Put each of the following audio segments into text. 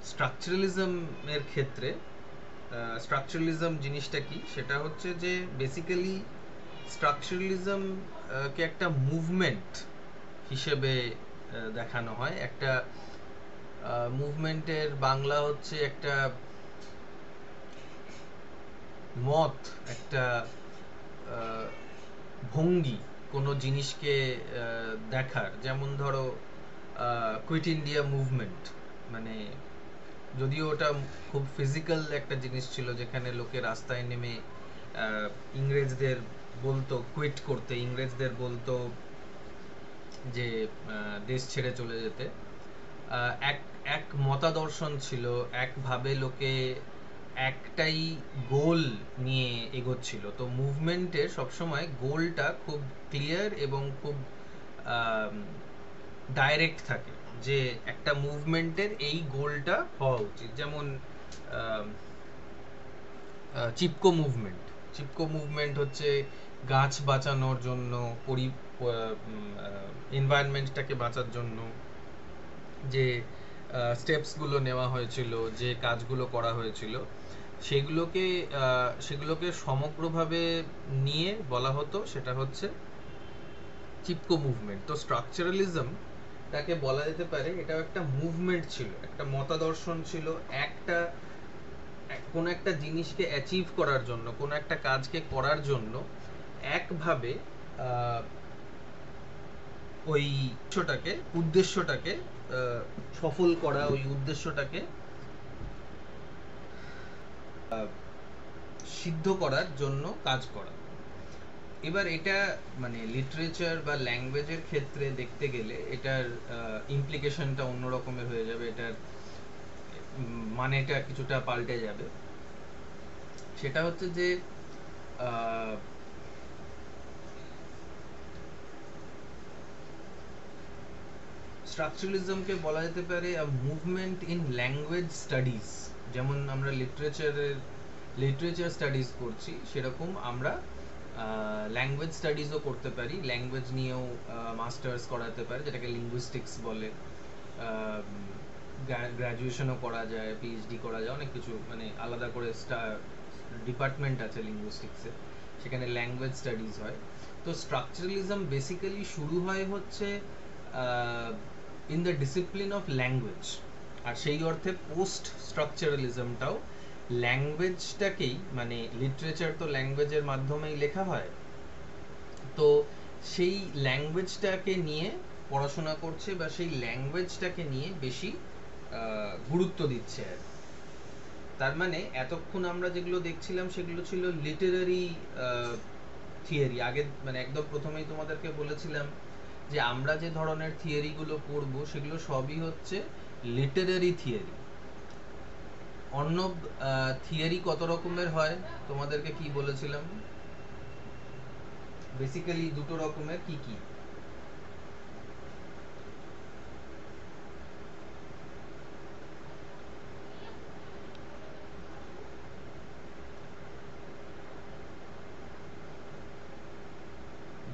Structuralism এর ক্ষেত্রে structuralism জিনিসটা কি, সেটা হচ্ছে যে বেসিক্যালি স্ট্রাকচারালিজম কে একটা মুভমেন্ট হিসেবে দেখানো হয়। একটা মুভমেন্টের বাংলা হচ্ছে একটা মত, একটা ভঙ্গি কোনো জিনিসকে দেখার। যেমন ধরো কুইট ইন্ডিয়া মুভমেন্ট, মানে যদিও ওটা খুব ফিজিক্যাল একটা জিনিস ছিল, যেখানে লোকে রাস্তায় নেমে ইংরেজদের বলতো কুইট করতে, ইংরেজদের বলতো যে দেশ ছেড়ে চলে যেতে। এক এক মতাদর্শন ছিল, একভাবে লোকে একটাই গোল নিয়ে এগোচ্ছিল। তো মুভমেন্টের সবসময় গোলটা খুব ক্লিয়ার এবং খুব ডাইরেক্ট থাকে, যে একটা মুভমেন্টের এই গোলটা হওয়া উচিত। যেমন চিপকো মুভমেন্ট, চিপকো মুভমেন্ট হচ্ছে গাছ বাঁচানোর জন্য, এনভায়রনমেন্টটাকে বাঁচার জন্য যে স্টেপসগুলো নেওয়া হয়েছিল, যে কাজগুলো করা হয়েছিল, সেগুলোকে সমগ্রভাবে নিয়ে বলা হতো, সেটা হচ্ছে চিপকো মুভমেন্ট। তো স্ট্রাকচারালিজম তাকে বলা যেতে পারে এটাও একটা মুভমেন্ট ছিল, একটা মতাদর্শন ছিল। একটা কোন একটা জিনিসকে অ্যাচিভ করার জন্য, কোন একটা কাজকে করার জন্য একভাবে ওই উদ্দেশ্যটাকে সফল করা, ওই উদ্দেশ্যটাকে সিদ্ধ করার জন্য কাজ করা। এবার এটা মানে লিটারেচার বা ল্যাঙ্গুয়েজের ক্ষেত্রে দেখতে গেলে এটার ইমপ্লিকেশনটা অন্য রকমের হয়ে যাবে, এটার মানেটা কিছুটা পাল্টে যাবে। সেটা হচ্ছে যে স্ট্রাকচারালিজমকে বলা যেতে পারে মুভমেন্ট ইন ল্যাঙ্গুয়েজ স্টাডিজ। যেমন আমরা লিটারেচার স্টাডিজ করছি, সেরকম আমরা ল্যাঙ্গুয়েজ স্টাডিজও করতে পারি। ল্যাঙ্গুয়েজ নিয়েও মাস্টার্স করাতে পারে, যেটাকে লিঙ্গুইস্টিক্স বলে। গ্র্যাজুয়েশনও করা যায়, পিএইচডি করা যায়, অনেক কিছু, মানে আলাদা করে ডিপার্টমেন্ট আছে লিঙ্গুইস্টিক্সে, সেখানে ল্যাঙ্গুয়েজ স্টাডিজ হয়। তো স্ট্রাকচারালিজম বেসিক্যালি শুরু হয় হচ্ছে in the discipline of language, আর সেই অর্থে পোস্ট স্ট্রাকচারালিজমটাও ল্যাঙ্গুয়েজটাকেই, মানে লিটারেচার তো ল্যাঙ্গুয়েজের মাধ্যমেই লেখা হয়, তো সেই ল্যাঙ্গুয়েজটাকে নিয়ে পড়াশোনা করছে, বা সেই ল্যাঙ্গুয়েজটাকে নিয়ে বেশি গুরুত্ব দিচ্ছে আর। তার মানে এতক্ষণ আমরা যেগুলো দেখছিলাম সেগুলো ছিল লিটারারি থিওরি। আগে মানে একদম প্রথমেই তোমাদেরকে বলেছিলাম যে আমরা যে ধরনের থিওরিগুলো পড়বো সেগুলো সবই হচ্ছে লিটারারি থিওরি। অর্ণব, থিওরি কত রকমের হয় তোমাদেরকে কি বলেছিলাম? বেসিক্যালি দুটো রকমের, কি কি?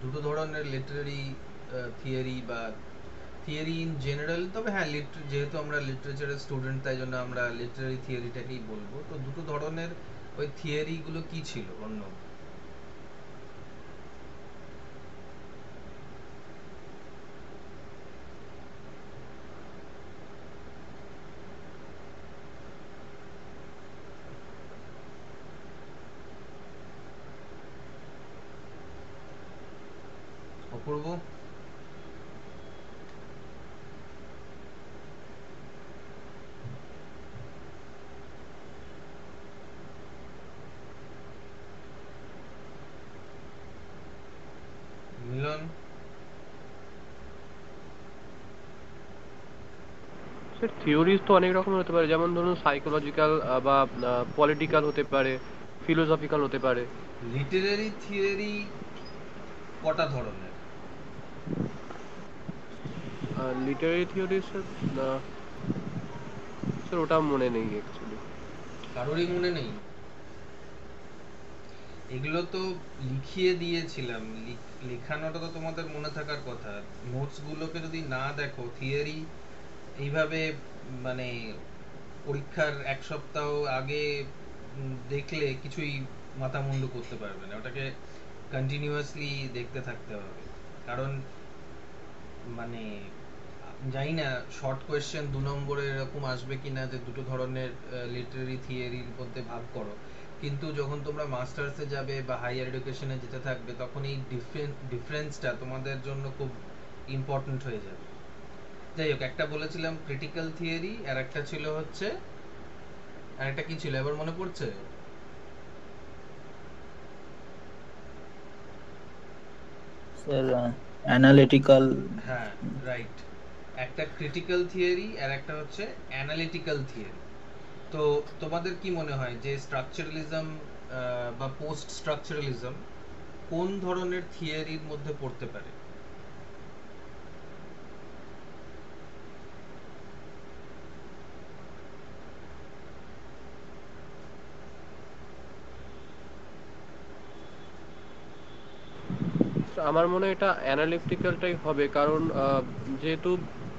দুটো ধরনের লিটারারি থিওরি বা থিওরি ইন জেনারেল। তবে হ্যাঁ, যেহেতু আমরা লিটারেচারের স্টুডেন্ট, তাই জন্য আমরা লিটারারি থিওরিটাকেই বলবো। তো দুটো ধরনের ওই থিওরিগুলো কি ছিল অন্য? অপূর্ব? মিলন? স্যার থিওরিজ তো অনেক রকমের হতে পারে, যেমন ধরুন সাইকোলজিক্যাল বা পলিটিক্যাল হতে পারে, ফিলোসফিক্যাল হতে পারে। লিটারারি থিওরি কটা ধরনের? লিটারারি থিওরি স্যার, স্যার ওটা মনে নেই অ্যাকচুয়ালি। কারোরই মনে নেই? এগুলো তো লিখিয়ে দিয়েছিলাম, লেখানোটা তো তোমাদের মনে থাকার কথা। নোটস গুলোকে যদি না দেখো, থিওরি এইভাবে মানে পরীক্ষার এক সপ্তাহ আগে দেখলে কিছুই মাথা মুন্ডু করতে পারবে না, ওটাকে কন্টিনিউয়াসলি দেখতে থাকতে হবে। কারণ মানে জানি না শর্ট কোয়েশ্চেন 2 নম্বরে এরকম আসবে কিনা যে দুটো ধরনের লিটারারি থিওরির মধ্যে ভাগ করো, কিন্তু যখন তোমরা মাস্টার্সে যাবে বা হাইয়ার এডুকেশনে যেতে থাকবে তখন এই ডিফারেন্সটা তোমাদের জন্য খুব ইম্পর্টেন্ট হয়ে যাবে। যাই হোক, একটা বলেছিলাম ক্রিটিক্যাল থিওরি, আর একটা ছিল হচ্ছে, আর একটা কি ছিল এবার মনে পড়ছে? Sir analytical. হ্যাঁ, রাইট। একটা ক্রিটিক্যাল থিওরি আর একটা হচ্ছে অ্যানালিটিক্যাল থিওরি। তো তোমাদের কি মনে হয় যে স্ট্রাকচারালিজম বা পোস্ট স্ট্রাকচারালিজম কোন ধরনের থিওরির মধ্যে পড়তে পারে? আমার মনে হয় এটা অ্যানালিটিক্যালটাই হবে, কারণ যেহেতু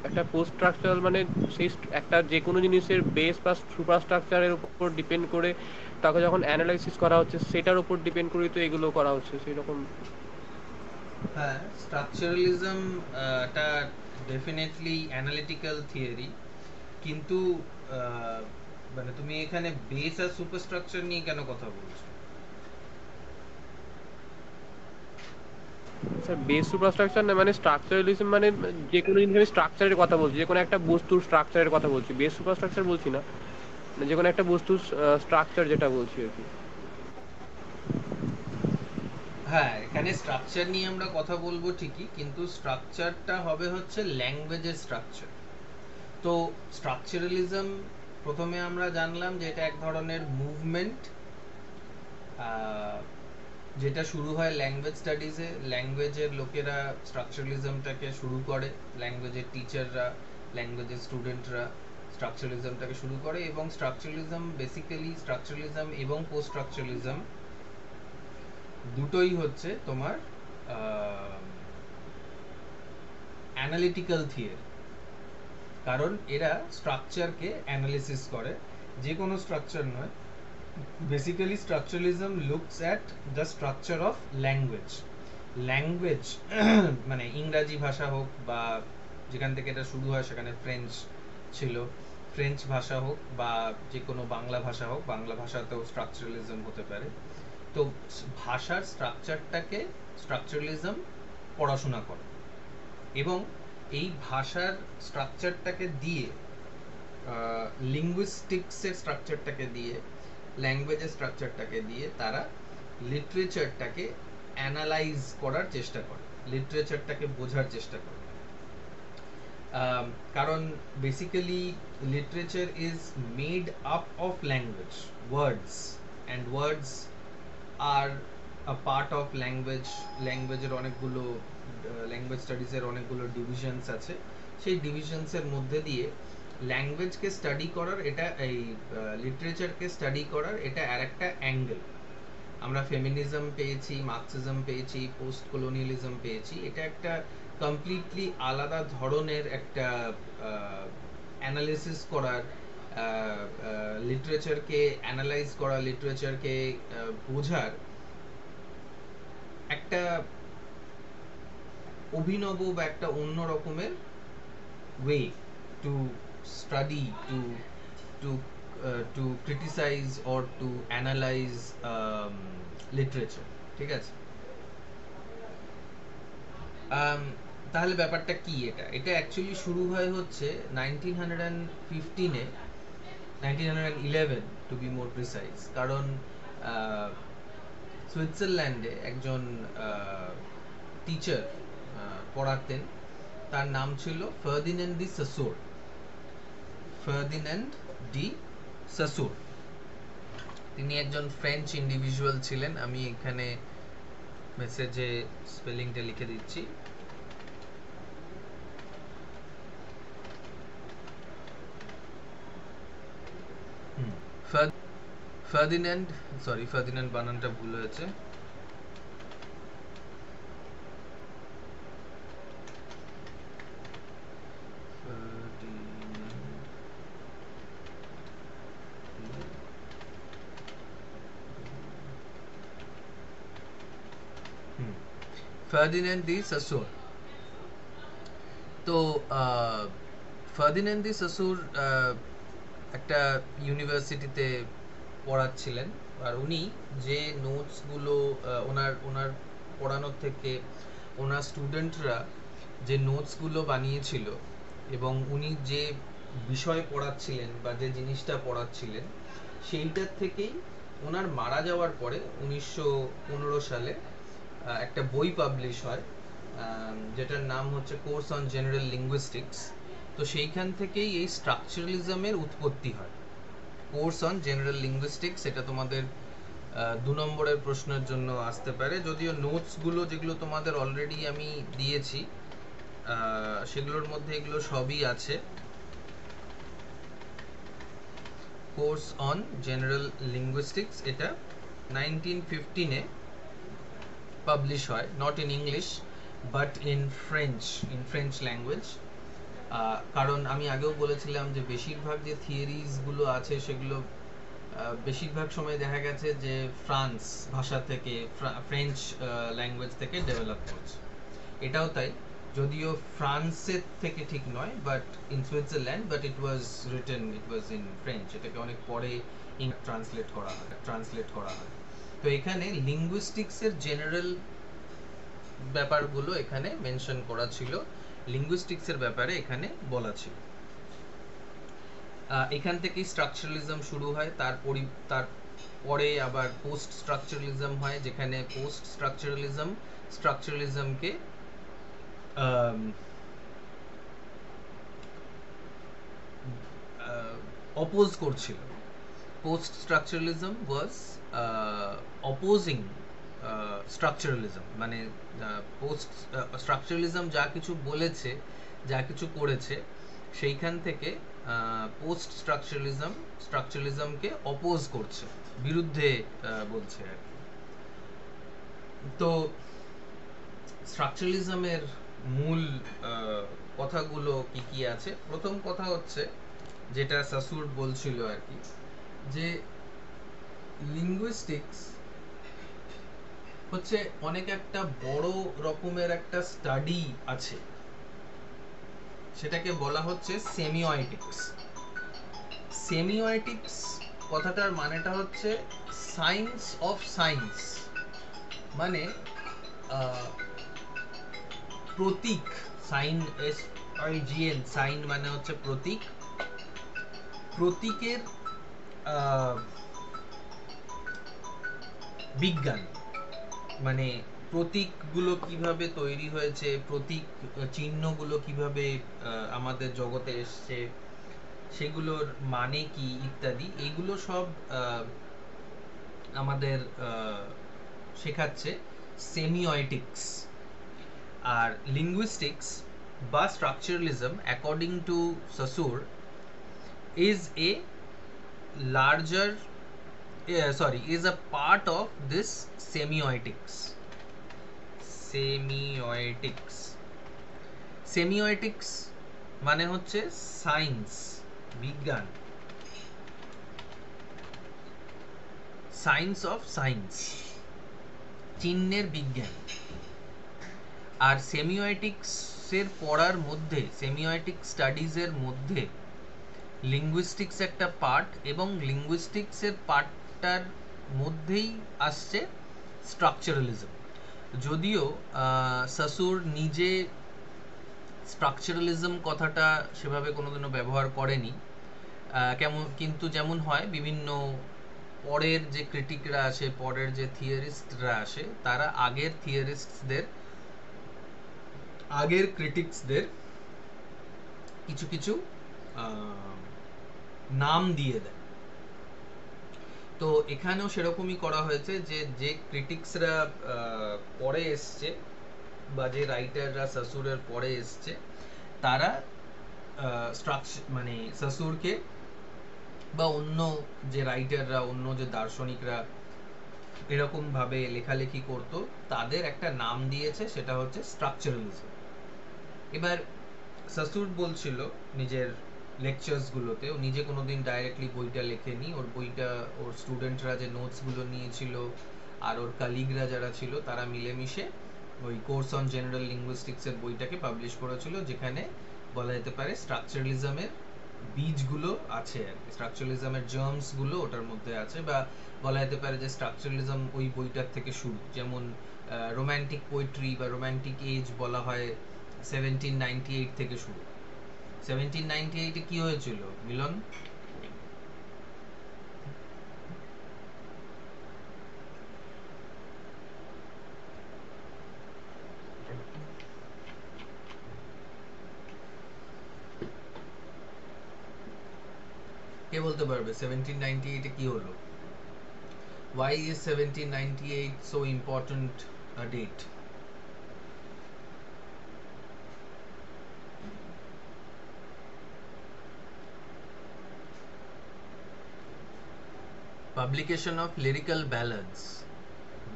একটা পোস্ট স্ট্রাকচারাল মানে সেই একটা যে কোনো জিনিসের বেস বা সুপার স্ট্রাকচারের উপর ডিপেন্ড করে তাকে যখন অ্যানালাইসিস করা হচ্ছে সেটার উপর ডিপেন্ড করেই তো এগুলো করা হচ্ছে সেই রকম। হ্যাঁ, স্ট্রাকচারালিজম টা ডেফিনেটলি অ্যানালিটিক্যাল থিওরি, কিন্তু আহ, মানে তুমি এখানে বেস আর সুপারস্ট্রাকচার নিয়ে কেন কথা বলছো? স্যার বেস সুপারস্ট্রাকচার না, মানে স্ট্রাকচারালিজম মানে যে কোনো জিনিসের স্ট্রাকচারের কথা বলছি, যে কোনো একটা বস্তুর স্ট্রাকচারের কথা বলছি, বেস সুপারস্ট্রাকচার বলছি না। মানে যে কোনো একটা বস্তুর স্ট্রাকচার যেটা বলছি আর কি। হ্যাঁ, এখানে স্ট্রাকচার নিয়ে আমরা কথা বলবো ঠিকই, কিন্তু স্ট্রাকচারটা হবে হচ্ছে ল্যাঙ্গুয়েজের স্ট্রাকচার। তো স্ট্রাকচারালিজম প্রথমে আমরা জানলাম যে এটা এক ধরনের মুভমেন্ট, যেটা শুরু হয় ল্যাঙ্গুয়েজ স্টাডিজে। ল্যাঙ্গুয়েজের লোকেরা স্ট্রাকচারালিজমটাকে শুরু করে, ল্যাঙ্গুয়েজের টিচাররা, ল্যাঙ্গুয়েজের স্টুডেন্টরা স্ট্রাকচারালিজমটাকে শুরু করে, এবং স্ট্রাকচারালিজম বেসিক্যালি, স্ট্রাকচারালিজম এবং পোস্ট স্ট্রাকচারালিজম দুটোই হচ্ছে তোমার অ্যানালিটিক্যাল থিওরি। কারণ এরা স্ট্রাকচারকে অ্যানালিসিস করে, যে কোনো স্ট্রাকচার নয়। Basically structuralism looks at the structure of language. Language মানে ইংরাজি ভাষা হোক, বা যেখান থেকে এটা শুরু হয় সেখানে ফ্রেঞ্চ ছিল, ফ্রেঞ্চ ভাষা হোক, বা যে কোনো বাংলা ভাষা হোক, বাংলা ভাষাতেও স্ট্রাকচারালিজম হতে পারে। তো ভাষার স্ট্রাকচারটাকে স্ট্রাকচারালিজম পড়াশোনা করে, এবং এই ভাষার স্ট্রাকচারটাকে দিয়ে, লিঙ্গুইস্টিক্সের স্ট্রাকচারটাকে দিয়ে, ল্যাঙ্গুয়েজের স্ট্রাকচারটাকে দিয়ে তারা লিটারেচারটাকে অ্যানালাইজ করার চেষ্টা করে, লিটারেচারটাকে বোঝার চেষ্টা করে। কারণ basically literature is made up of language, words, and words are a part of language. ল্যাঙ্গুয়েজের অনেকগুলো, ল্যাঙ্গুয়েজ স্টাডিজের অনেকগুলো ডিভিশনস আছে। সেই ডিভিশনসের মধ্যে দিয়ে ল্যাঙ্গুয়েজকে স্টাডি করার, এটা এই লিটারেচারকে স্টাডি করার এটা আর একটা অ্যাঙ্গেল। আমরা ফেমিনিজম পেয়েছি, মার্কসিজম পেয়েছি, পোস্ট কলোনিয়ালিজম পেয়েছি, এটা একটা কমপ্লিটলি আলাদা ধরনের একটা অ্যানালিসিস করার, লিটারেচারকে অ্যানালাইজ করা, লিটারেচারকে বোঝার একটা অভিনব বা একটা অন্য রকমের way to study, to to criticise or to analyse literature. ঠিক আছে? তাহলে ব্যাপারটা কি? এটা এটা অ্যাকচুয়ালি শুরু হয় হচ্ছে 1915-এ, 1911 টু বি মোর প্রিসাইজ। কারণ সুইজারল্যান্ডে একজন টিচার পড়াতেন, তার নাম ছিল ফার্দিন্যান্ড ডি সাসোর। ফার্দিন্যান্ড ডি সাসোর, তিনি একজন ফ্রেঞ্চ ইন্ডিভিজুয়াল ছিলেন। আমি এখানে মেসেজে স্পেলিংটা লিখে দিচ্ছি। ফার্দিন্যান্ড, সরি ফার্দিন্যান্ড বানানটা ভুল হয়েছে। ফার্দিন্যান্দ দি সসুর। তো ফার্দিন্যান্দ দি সসুর একটা ইউনিভার্সিটিতে পড়াচ্ছিলেন, আর উনি যে নোটসগুলো ওনার ওনার পড়ানোর থেকে ওনার স্টুডেন্টরা যে নোটসগুলো বানিয়েছিল এবং উনি যে বিষয় পড়াচ্ছিলেন বা যে জিনিসটা পড়াচ্ছিলেন সেইটার থেকেই ওনার মারা যাওয়ার পরে 1915 সালে একটা বই পাবলিশ হয়, যেটার নাম হচ্ছে কোর্স অন জেনারেল লিঙ্গুইস্টিক্স। তো সেইখান থেকেই এই স্ট্রাকচারালিজমের উৎপত্তি হয়। কোর্স অন জেনারেল লিঙ্গুইস্টিক্স, এটা তোমাদের 2 নম্বরের প্রশ্নের জন্য আসতে পারে, যদিও নোটসগুলো যেগুলো তোমাদের অলরেডি আমি দিয়েছি সেগুলোর মধ্যে এগুলো সবই আছে। কোর্স অন জেনারেল লিঙ্গুইস্টিক্স এটা 1915-এ পাবলিশ হয়, not in English but in French language. কারণ আমি আগেও বলেছিলাম যে বেশিরভাগ যে থিওরিজগুলো আছে সেগুলো বেশিরভাগ সময় দেখা গেছে যে ফ্রান্স ভাষা থেকে, ফ্রেঞ্চ ল্যাঙ্গুয়েজ থেকে ডেভেলপ করছে। এটাও তাই, যদিও ফ্রান্সের থেকে ঠিক নয়, but in Switzerland, but it was in French. এটাকে অনেক পরে ট্রান্সলেট করা হয়। তো এখানে লিঙ্গুইস্টিক্সের জেনারেল ব্যাপারগুলো এখানে মেনশন করা ছিল, লিঙ্গুইস্টিক্সের ব্যাপারে এখানে বলা ছিল। এখান থেকেই স্ট্রাকচারালিজম শুরু হয়, তারপরে আবার পোস্ট স্ট্রাকচারালিজম হয়, যেখানে পোস্ট স্ট্রাকচারালিজমকে অপোজ করছিল। পোস্ট স্ট্রাকচারালিজম ওয়াজ অপোজিং স্ট্রাকচারালিজম, মানে পোস্ট স্ট্রাকচারালিজম যা কিছু বলেছে, যা কিছু করেছে, সেইখান থেকে পোস্ট স্ট্রাকচারালিজমকে অপোজ করছে, বিরুদ্ধে বলছে আর কি। তো স্ট্রাকচারালিজমের মূল কথাগুলো কি কি আছে? প্রথম কথা হচ্ছে যেটা সাসুর বলছিল আর কি, যে লিঙ্গুইস্টিক্স হচ্ছে অনেক একটা বড় রকমের একটা স্টাডি আছে, সেটাকে বলা হচ্ছে সেমিওটিক্স। সেমিওটিক্স কথাটার মানেটা হচ্ছে সায়েন্স অফ সায়েন্স, মানে প্রতীক, সাইন মানে হচ্ছে প্রতীক, প্রতীকের বিজ্ঞান, মানে প্রতীকগুলো কিভাবে তৈরি হয়েছে, প্রতীক চিহ্নগুলো কিভাবে আমাদের জগতে এসছে, সেগুলোর মানে কি ইত্যাদি, এগুলো সব আমাদের শেখাচ্ছে সেমিওটিক্স। আর লিঙ্গুইস্টিক্স বা structuralism according to Saussure is a part of this semiotics. Semiotics মানে হচ্ছে সায়েন্স, বিজ্ঞান, সায়েন্স অফ সায়েন্স, চিহ্নের বিজ্ঞান। আর সেমিওটিক্স এর পড়ার মধ্যে, সেমিওটিক স্টাডিজ এর মধ্যে লিঙ্গুইস্টিক্স একটা পার্ট, এবং লিঙ্গুইস্টিক্সের পার্টটার মধ্যেই আসছে স্ট্রাকচারালিজম। যদিও সাসুর নিজে স্ট্রাকচারালিজম কথাটা সেভাবে কোনোদিনও ব্যবহার করেনি, কিন্তু যেমন হয় বিভিন্ন পরের যে ক্রিটিকরা আসে, পরের যে থিওরিস্টরা আসে, তারা আগের ক্রিটিক্সদের কিছু কিছু নাম দিয়ে দেয়। তো এখানেও সেরকমই করা হয়েছে, যে ক্রিটিক্সরা পরে এসছে বা যে রাইটাররা সাসুরের পরে এসছে, তারা মানে সাসুরকে বা অন্য যে রাইটাররা, অন্য যে দার্শনিকরা এরকম ভাবে লেখালেখি করতো, তাদের একটা নাম দিয়েছে, সেটা হচ্ছে স্ট্রাকচারালিজম। এবার সাসুর বলছিল নিজের লেকচার্স গুলোতে, ও নিজে কোনোদিন ডাইরেক্টলি বইটা লেখেনি, ওর স্টুডেন্টরা যে নোটস গুলো নিয়েছিল আর ওর কালিগরা যারা ছিল, তারা মিলেমিশে ওই কোর্স অন জেনারেল লিঙ্গুইস্টিক্স এর বইটাকে পাবলিশ করেছিল, যেখানে বলা যেতে পারে স্ট্রাকচারালিজমের বীজগুলো আছে আর কি, স্ট্রাকচারালিজমের জার্মস গুলো ওটার মধ্যে আছে, বা বলা যেতে পারে যে স্ট্রাকচারালিজম ওই বইটার থেকে শুরু। যেমন রোম্যান্টিক পোয়েট্রি বা রোম্যান্টিক এজ বলা হয় 1798 থেকে শুরু। 1798 এ কি হয়েছিল মিলন? কে বলতে পারবে 1798 এ কি হলো? Why is 1798 so important a date? Publication of lyrical ballads.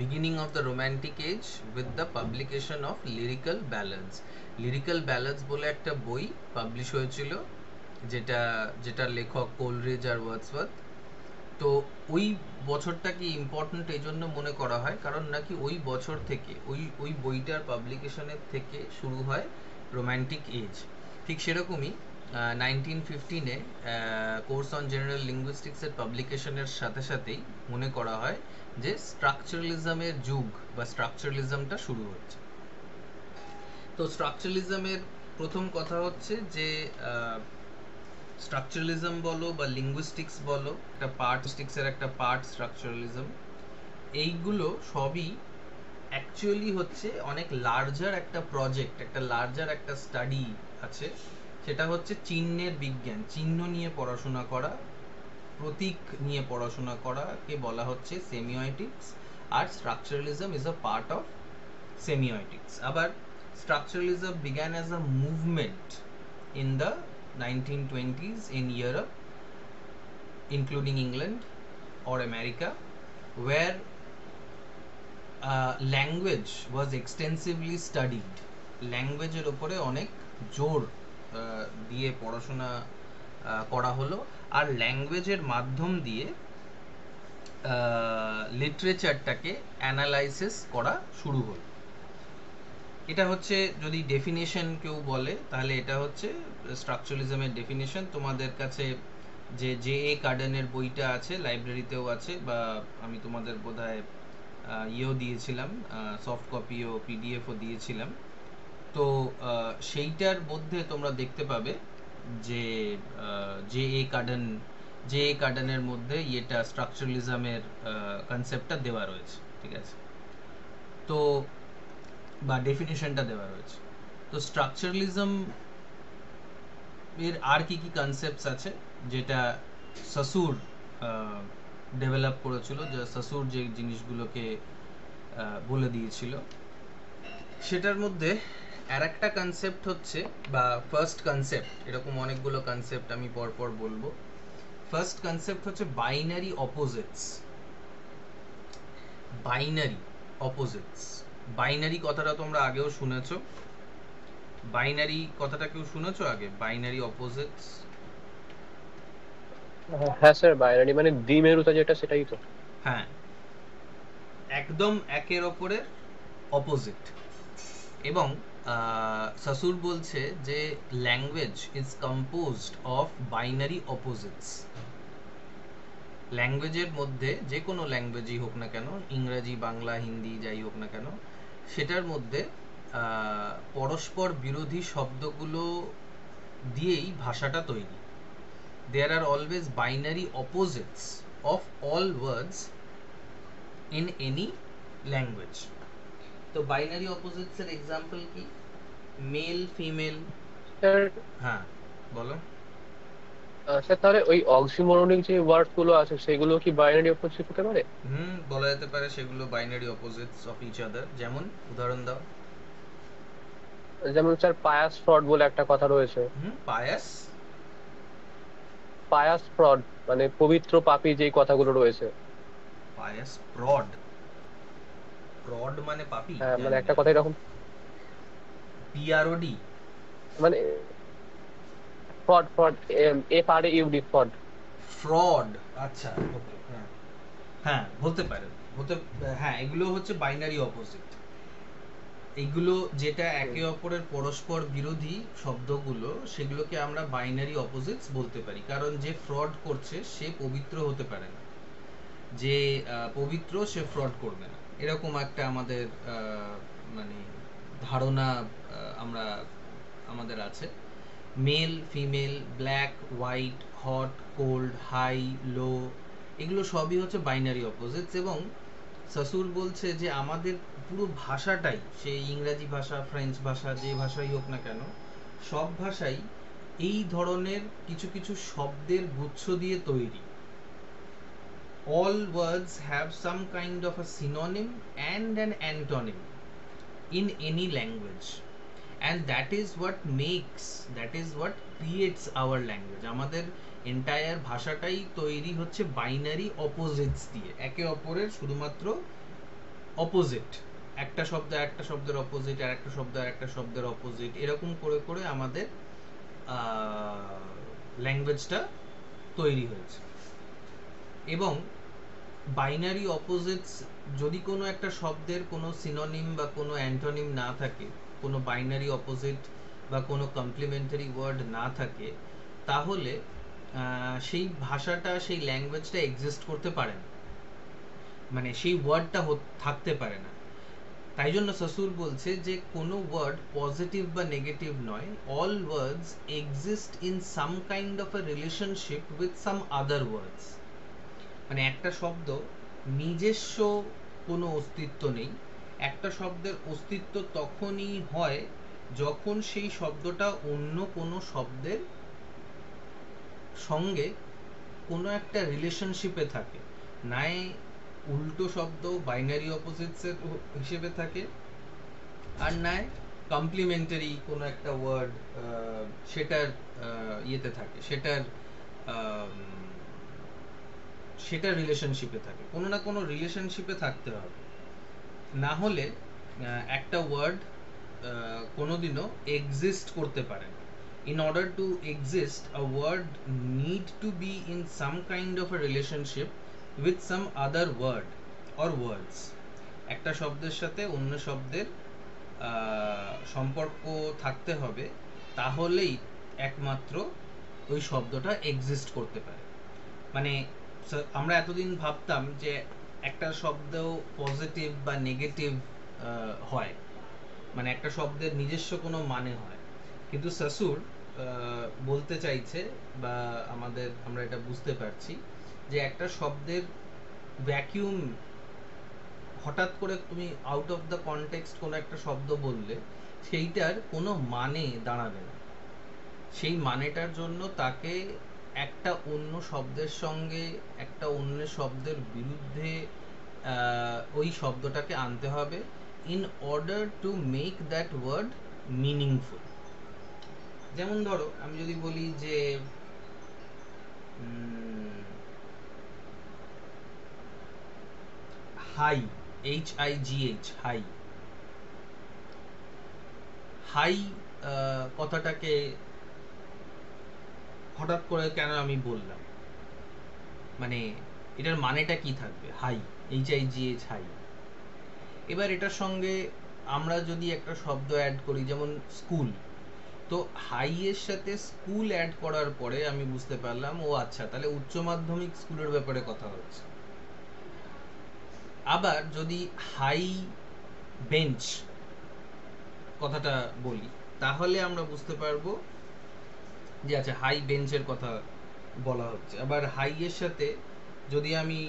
Beginning of the romantic age with the publication of lyrical ballads. Lyrical ballads বলে একটা বই পাবলিশ হয়েছিল, যেটা যেটার লেখক কোলরিজ আর ওয়ার্ডসওয়ার্থ। তো ওই বছরটা কি ইম্পর্ট্যান্ট এই জন্য মনে করা হয় কারণ নাকি ওই বছর থেকে ওই বইটার পাবলিকেশনের থেকে শুরু হয় রোম্যান্টিক এজ। ঠিক সেরকমই 1915-এ কোর্স অন জেনারেল লিঙ্গুইস্টিক্সের পাবলিকেশনের সাথে সাথেই মনে করা হয় যে স্ট্রাকচারালিজমের যুগ বা স্ট্রাকচারালিজমটা শুরু হচ্ছে। তো স্ট্রাকচারালিজমের প্রথম কথা হচ্ছে যে স্ট্রাকচারালিজম বলো বা লিঙ্গুইস্টিক্স বলো, একটা পার্টস্টিক্সের একটা পার্ট স্ট্রাকচারালিজম, এইগুলো সবই অ্যাকচুয়ালি হচ্ছে অনেক লার্জার একটা প্রজেক্ট, একটা লার্জার একটা স্টাডি আছে, সেটা হচ্ছে চিহ্নের বিজ্ঞান। চিহ্ন নিয়ে পড়াশোনা করা, প্রতীক নিয়ে পড়াশোনা করাকে বলা হচ্ছে সেমিওটিক্স, আর structuralism is a part of semiotics. আবার structuralism began as a movement in the 1920s in Europe, including England or America, where language was extensively studied. Language এর উপরে অনেক জোর দিয়ে পড়াশোনা করা হলো, আর ল্যাঙ্গুয়েজের মাধ্যম দিয়ে লিটারেচারটাকে অ্যানালাইসিস করা শুরু হলো। এটা হচ্ছে যদি ডেফিনেশন কেউ বলে তাহলে এটা হচ্ছে স্ট্রাকচারালিজমের ডেফিনেশন। তোমাদের কাছে যে জে.এ. কার্ডেনের বইটা আছে, লাইব্রেরিতেও আছে, বা আমি তোমাদের বোধহয় ইয়েও দিয়েছিলাম, সফট কপিও পিডিএফও দিয়েছিলাম। তো সেইটার মধ্যে তোমরা দেখতে পাবে যে জে.এ. কার্ডেনের মধ্যে ইয়েটা স্ট্রাকচারালিজমের কনসেপ্টটা দেওয়া রয়েছে, ঠিক আছে, তো বা ডেফিনেশনটা দেওয়া রয়েছে। তো স্ট্রাকচারালিজম এর আর কি কি কনসেপ্টস আছে যেটা সাসুর ডেভেলপ করেছিল, যে সাসুর যে জিনিসগুলোকে বলে দিয়েছিল, সেটার মধ্যে আর একটা কনসেপ্ট হচ্ছে, বা ফার্স্ট কনসেপ্ট, এরকম অনেকগুলো কনসেপ্ট আমি পরপর বলবো। ফার্স্ট কনসেপ্ট হচ্ছে binary opposites. Binary opposites, binary কথাটা তোমরা আগেও শুনেছো। বাইনারি কথাটা কেউ শুনেছো আগে? Binary opposites. হ্যাঁ স্যার, বাইনারি মানে দ্বিমেরুতা যেটা, সেটাই তো। হ্যাঁ, একদম একের ওপরে অপোজিট। এবং সাসুর বলছে যে language is composed of binary opposites. ল্যাঙ্গুয়েজের মধ্যে যে কোনো ল্যাঙ্গুয়েজই হোক না কেন, ইংরাজি, বাংলা, হিন্দি, যাই হোক না কেন, সেটার মধ্যে পরস্পর বিরোধী শব্দগুলো দিয়েই ভাষাটা তৈরি। There are always binary opposites of all words in any language. তো বাইনারি অপোজিটস এর এক্সাম্পল কি? Male, female. স্যার হ্যাঁ বলো। স্যার তাহলে ওই অক্সিমোরনিক যে ওয়ার্ড গুলো আছে সেগুলো কি বাইনারি অপোজিট হতে পারে? বলা যেতে পারে সেগুলো binary opposites of each other. যেমন উদাহরণ দাও। যেমন স্যার পায়াস ফ্রড বলে একটা কথা রয়েছে। পায়াস, পায়াস ফ্রড মানে পবিত্র পাপী, যেই কথাগুলো রয়েছে। পায়াস প্রড, প্রড মানে পাপী? হ্যাঁ, মানে একটা কথা এরকম, পিআরওডি মানে fraud, fraud, FRAUD, fraud. Fraud, আচ্ছা, ওকে, হ্যাঁ হ্যাঁ বলতে পারে, হতে, হ্যাঁ, এগুলো হচ্ছে বাইনারি অপোজিট। এইগুলো যেটা একে অপরের পরস্পর বিরোধী শব্দগুলো, সেগুলোকে আমরা বাইনারি অপোজিটস বলতে পারি। কারণ যে ফ্রড করছে সে পবিত্র হতে পারে না, যে পবিত্র সে ফ্রড করবে না, এরকম একটা আমাদের মানে ধারণা আমরা আমাদের আছে। Male female, black white, hot cold, high low, এগুলো সবই হচ্ছে বাইনারি অপোজিটস। এবং সাসুর বলছে যে আমাদের পুরো ভাষাটাই, সে ইংরাজি ভাষা, ফ্রেঞ্চ ভাষা, যে ভাষাই হোক না কেন, সব ভাষাই এই ধরনের কিছু কিছু শব্দের গুচ্ছ দিয়ে তৈরি। All words have some kind of a synonym and an antonym in any language, and that is what creates our language. আমাদের এন্টায়ার ভাষাটাই তৈরি হচ্ছে বাইনারি অপোজিটস দিয়ে, একে অপরের শুধুমাত্র অপোজিট, একটা শব্দ একটা শব্দের অপোজিট, আর একটা শব্দ আর একটা শব্দের অপোজিট, এরকম করে করে আমাদের ল্যাঙ্গুয়েজটা তৈরি হয়েছে। এবং বাইনারি অপোজিটস, যদি কোনো একটা শব্দের কোনো সিনোনিম বা কোনো অ্যান্টোনিম না থাকে, কোনো বাইনারি অপোজিট বা কোনো কমপ্লিমেন্টারি ওয়ার্ড না থাকে, তাহলে সেই ভাষাটা, সেই ল্যাঙ্গুয়েজটা এক্সিস্ট করতে পারে না, মানে সেই ওয়ার্ডটা থাকতে পারে না। তাই জন্য সাসুর বলছে যে কোনো ওয়ার্ড পজিটিভ বা নেগেটিভ নয়, all words exist in some kind of a relationship with some other words. মানে একটা শব্দ নিজস্ব কোনো অস্তিত্ব নেই, একটা শব্দের অস্তিত্ব তখনই হয় যখন সেই শব্দটা অন্য কোনো শব্দের সঙ্গে কোনো একটা রিলেশনশিপে থাকে, নাই উল্টো শব্দ বাইনারি অপোজিটসের হিসেবে থাকে, আর নাই কমপ্লিমেন্টারি কোনো একটা ওয়ার্ড সেটার ইয়েতে থাকে, সেটার রিলেশনশিপে থাকে, কোনো না কোনো রিলেশনশিপে থাকতে হবে, না হলে একটা ওয়ার্ড কোনোদিনও এক্সিস্ট করতে পারে না। In order to exist, a word need to be in some kind of a relationship with some other word or words. একটা শব্দের সাথে অন্য শব্দের সম্পর্ক থাকতে হবে, তাহলেই একমাত্র ওই শব্দটা এক্সিস্ট করতে পারে। মানে আমরা এতদিন ভাবতাম যে একটা শব্দ পজিটিভ বা নেগেটিভ হয়, মানে একটা শব্দের নিজস্ব কোনো মানে হয়, কিন্তু সাসুর বলতে চাইছে, বা আমরা এটা বুঝতে পারছি যে একটা শব্দের ভ্যাকিউম, হঠাৎ করে তুমি আউট অফ দ্য কনটেক্সট কোনো একটা শব্দ বললে সেইটার কোনো মানে দাঁড়াবে না, সেই মানেটার জন্য তাকে একটা অন্য শব্দের সঙ্গে একটা অন্য শব্দের বিরুদ্ধে ওই শব্দটাকে আনতে হবে, in order to make that word meaningful. যেমন ধরো আমি যদি বলি যে হাই, HIGH, হাই, হাই কথাটাকে হঠাৎ করে কেন আমি বললাম, মানে এটার মানেটা কি থাকবে? High, HIGH, high. এবার এটার সঙ্গে আমরা যদি একটা শব্দ অ্যাড করি, যেমন স্কুল, তো হাই এর সাথে স্কুল অ্যাড করার পরে আমি বুঝতে পারলাম ও আচ্ছা, তাহলে উচ্চ মাধ্যমিক স্কুলের ব্যাপারে কথা হচ্ছে। আবার যদি হাই বেঞ্চ কথাটা বলি, তাহলে আমরা বুঝতে পারবো যে আচ্ছা হাই বেঞ্চের কথা বলা হচ্ছে। আবার হাই এর সাথে যদি আমি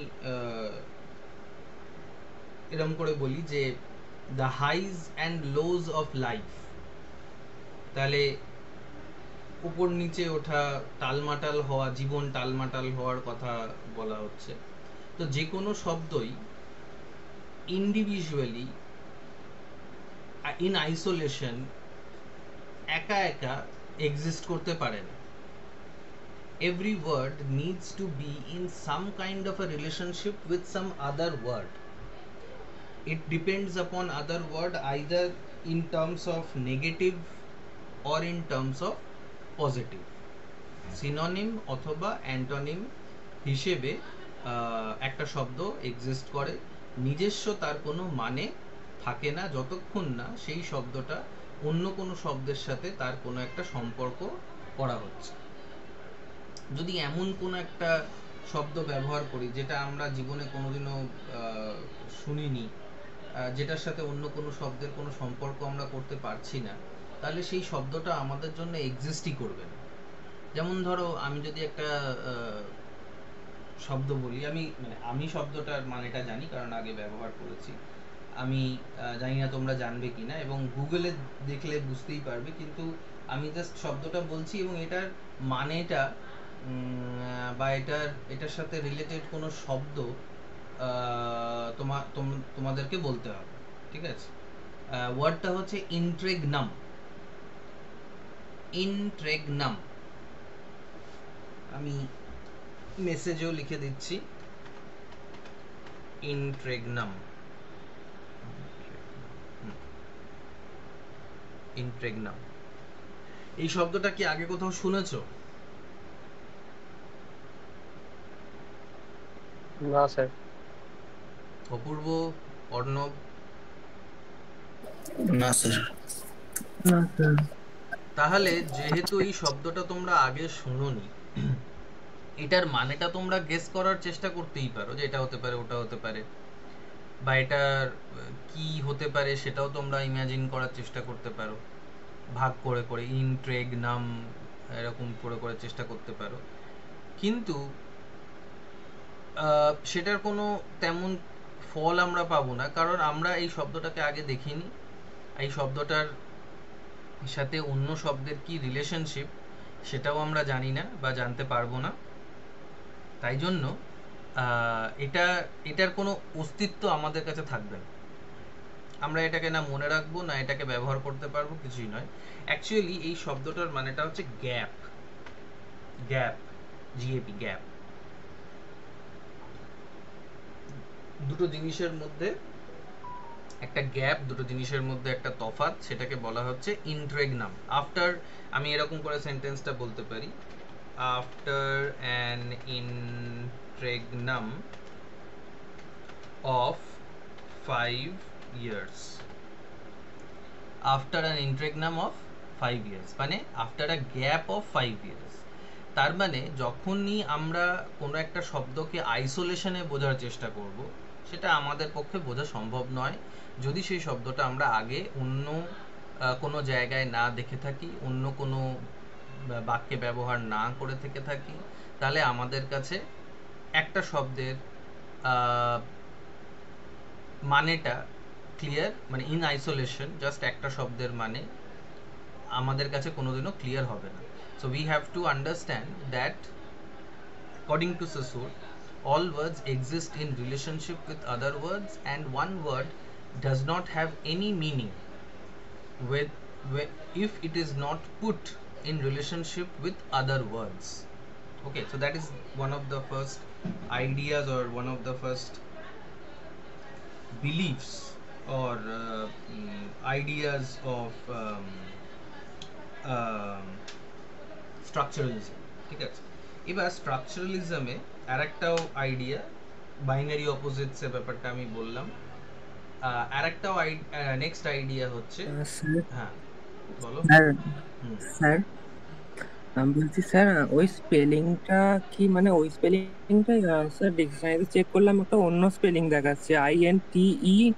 এরকম করে বলি যে the highs and lows of life, তাহলে উপর নিচে ওঠা, টালমাটাল হওয়া, জীবন টালমাটাল হওয়ার কথা বলা হচ্ছে। তো যে কোনো শব্দই ইন্ডিভিজুয়ালি, ইন আইসোলেশন, একা একা এক্সিস্ট করতে পারে না। Every word needs to be in some kind of a relationship with some other word. It depends upon other word either in terms of negative or in terms of positive. Synonym অথবা antonym হিসেবে একটা শব্দ exist করে, নিজস্ব তার কোনো মানে থাকে না যতক্ষণ না সেই শব্দটা অন্য কোনো শব্দের সাথে তার কোনো একটা সম্পর্ক করা হচ্ছে। যদি এমন কোনো একটা শব্দ ব্যবহার করি যেটা আমরা জীবনে কোনোদিনও শুনিনি, যেটার সাথে অন্য কোনো শব্দের কোনো সম্পর্ক আমরা করতে পারছি না, তাহলে সেই শব্দটা আমাদের জন্য এক্সিস্টই করবে না। যেমন ধরো আমি যদি একটা শব্দ বলি, আমি শব্দটার মানেটা জানি কারণ আগে ব্যবহার করেছি। আমি জানি না তোমরা জানবে কিনা, এবং গুগলে দেখলে বুঝতেই পারবে, কিন্তু আমি জাস্ট শব্দটা বলছি এবং এটার মানেটা বা এটার সাথে রিলেটেড কোনো শব্দ তোমাদেরকে বলতে হবে, ঠিক আছে? ওয়ার্ডটা হচ্ছে ইন্ট্রেগনাম। ইন্ট্রেগনাম আমি মেসেজেও লিখে দিচ্ছি, ইন্ট্রেগনাম। ইন্ট্রেগনাম এই শব্দটা কি আগে কোথাও শুনেছো? না স্যার। অপূর্ব, অর্ণব? না স্যার। তাহলে যেহেতু এই শব্দটা তোমরা আগে শুনোনি, এটার মানেটা তোমরা গেস করার চেষ্টা করতেই পারো যে এটা হতে পারে, ওটা হতে পারে, বা এটার কি হতে পারে সেটাও তোমরা ইমাজিন করার চেষ্টা করতে পারো, ভাগ করে করে ইন্ট্রেগনাম এরকম করে করে চেষ্টা করতে পারো। কিন্তু সেটার কোনো তেমন ফল আমরা পাবো না, কারণ আমরা এই শব্দটাকে আগে দেখিনি, এই শব্দটার সাথে অন্য শব্দের কি রিলেশনশিপ সেটাও আমরা জানি না বা জানতে পারবো না। তাই জন্য এটার কোনো অস্তিত্ব আমাদের কাছে থাকবে না। আমরা এটাকে না মনে রাখবো, না এটাকে ব্যবহার করতে পারবো, কিছুই নয়। অ্যাকচুয়ালি এই শব্দটার মানেটা হচ্ছে গ্যাপ। Gap, GAP, gap. দুটো জিনিসের মধ্যে একটা গ্যাপ, দুটো জিনিসের মধ্যে একটা তফাৎ, সেটাকে বলা হচ্ছে ইন্ট্রেগনাম। আফটার, আমি এরকম করে সেন্টেন্সটা বলতে পারি, after an interregnum of 5 years, after an interregnum of 5 years মানে after a gap of 5 years। তার মানে যখনই আমরা কোনো একটা শব্দকে আইসোলেশনে বোঝার চেষ্টা করব, সেটা আমাদের পক্ষে বোঝা সম্ভব নয় যদি সেই শব্দটা আমরা আগে অন্য কোনো জায়গায় না দেখে থাকি, অন্য কোনো বাক্যে ব্যবহার না করে থেকে থাকি। তাহলে আমাদের কাছে একটা শব্দের মানেটা ক্লিয়ার, মানে ইন আইসোলেশন জাস্ট একটা শব্দের মানে আমাদের কাছে কোনোদিনও ক্লিয়ার হবে না। So we have to understand that according to Saussure, all words exist in relationship with other words, and one word does not have any meaning if it is not put in relationship with other words. Okay, so that is one of the first ideas or one of the first beliefs or ideas of structuralism, ঠিক আছে? এবার স্ট্রাকচারালিজমে আরেকটাও idea, binary অপোজিটসের ব্যাপারটা আমি বললাম, আরেকটাও next idea হচ্ছে, হ্যাঁ বলো। স্যার আমি বলছি স্যার ওই স্পেলিংটা কি, মানে ওই স্পেলিংটা স্যার ডিকশনারিতে চেক করলাম একটা অন্য স্পেলিং দেখাচ্ছে, INTERREGEUN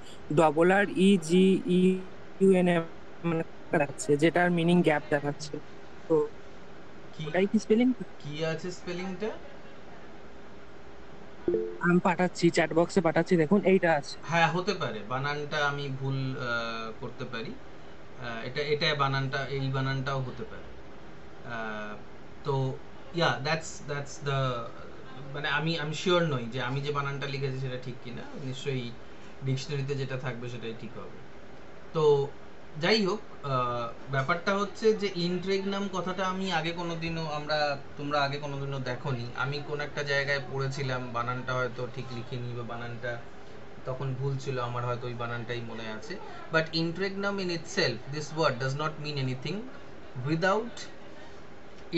দেখাচ্ছে, যেটার মিনিং গ্যাপ দেখাচ্ছে। তো ওটাই কি স্পেলিং? কি আছে স্পেলিংটা? আমি পাঠাচ্ছি, চ্যাট বক্সে পাঠাচ্ছি, দেখুন এইটা আছে। হ্যাঁ হতে পারে, বানানটা আমি ভুল করতে পারি, এটা বানানটা, এই বানানটাও হতে পারে। তো ইয়া দ্যাটস দ্য, মানে আমি শিওর নই যে আমি যে বানানটা লিখেছি সেটা ঠিক কিনা, নিশ্চয়ই ডিকশনারিতে যেটা থাকবে সেটাই ঠিক হবে। তো যাই হোক, ব্যাপারটা হচ্ছে যে ইন্ট্রেগনাম কথাটা আমি আগে কোনোদিনও তোমরা আগে কোনোদিনও দেখোনি। আমি কোন একটা জায়গায় পড়েছিলাম, বানানটা হয়তো ঠিক লিখিনি বা বানানটা তখন ভুল ছিল, আমার হয়তো ওই বানানটাই মনে আছে। But interregnum in itself, this word does not mean anything without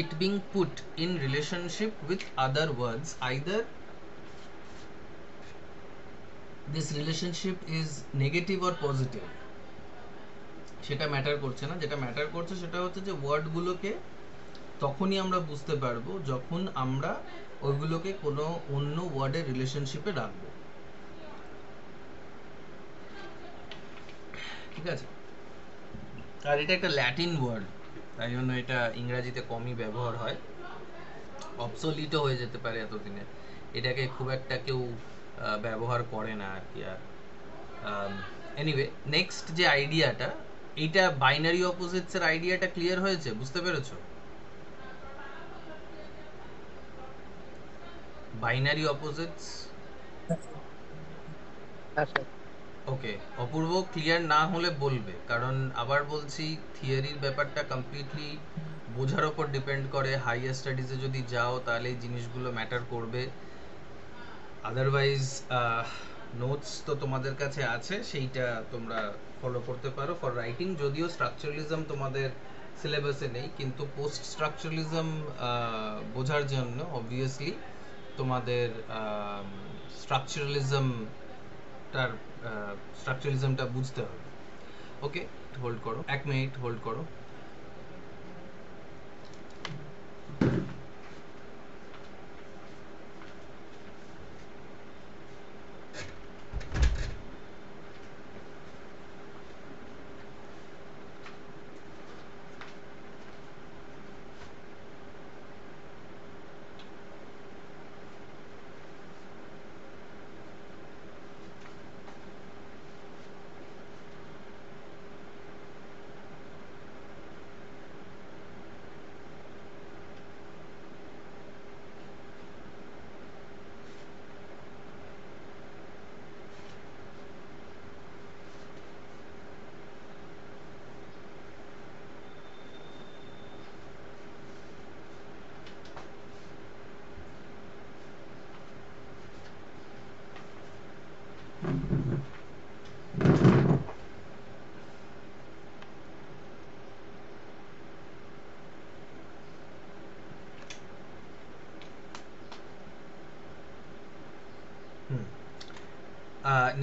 it being put in relationship with other words, either this relationship is negative or positive সেটা ম্যাটার করছে না, যেটা ম্যাটার করছে সেটা হচ্ছে যে ওয়ার্ডগুলোকে তখনই আমরা বুঝতে পারবো যখন আমরা ওইগুলোকে কোনো অন্য ওয়ার্ডের রিলেশনশিপে রাখবো। ঠিক আছে, আর এটা একটা ল্যাটিন ওয়ার্ড, তাই জন্য এটা ইংরাজিতে কমই ব্যবহার হয়, অবসোলিটও হয়ে যেতে পারে এতদিনে, এটাকে খুব একটা কেউ ব্যবহার করে না আর কি। আর এনিওয়ে, নেক্সট যে আইডিয়াটা, এইটা বাইনারি অপোজিটস এর আইডিয়াটা ক্লিয়ার হয়েছে, বুঝতে পেরেছো? বাইনারি অপোজিটস, ওকে। অপূর্ব ক্লিয়ার না হলে বলবে, কারণ আবার বলছি থিওরির ব্যাপারটা কমপ্লিটলি বোঝার ওপর ডিপেন্ড করে। হাইয়ার স্টাডিজে যদি যাও তাহলে এই জিনিসগুলো ম্যাটার করবে, আদারওয়াইজ নোটস তো তোমাদের কাছে আছে, সেইটা তোমরা ফলো করতে পারো ফর রাইটিং। যদিও স্ট্রাকচারালিজম তোমাদের সিলেবাসে নেই, কিন্তু পোস্ট স্ট্রাকচারালিজম বোঝার জন্য অবভিয়াসলি তোমাদের স্ট্রাকচারালিজমটা বুঝতে হবে। ওকে, হোল্ড করো, 1 মিনিট হোল্ড করো।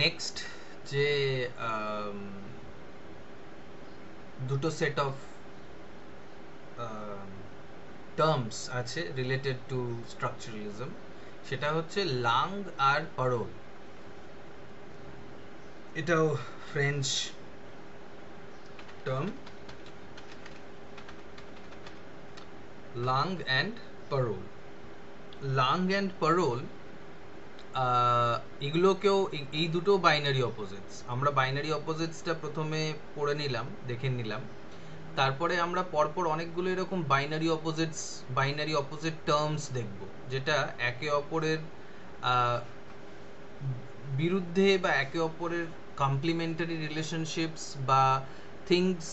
নেক্সট যে দুটো সেট অফ টার্মস আছে রিলেটেড টু স্ট্রাকচারালিজম, সেটা হচ্ছে লাং আর পারোল। এটাও French term, langue and parole. Langue and parole এগুলোকেও, এই দুটো বাইনারি অপোজিটস। আমরা বাইনারি অপোজিটসটা প্রথমে পড়ে নিলাম, দেখে নিলাম, তারপরে আমরা পরপর অনেকগুলো এরকম বাইনারি অপোজিট টার্মস দেখব, যেটা একে অপরের বিরুদ্ধে বা একে অপরের কমপ্লিমেন্টারি রিলেশনশিপস বা things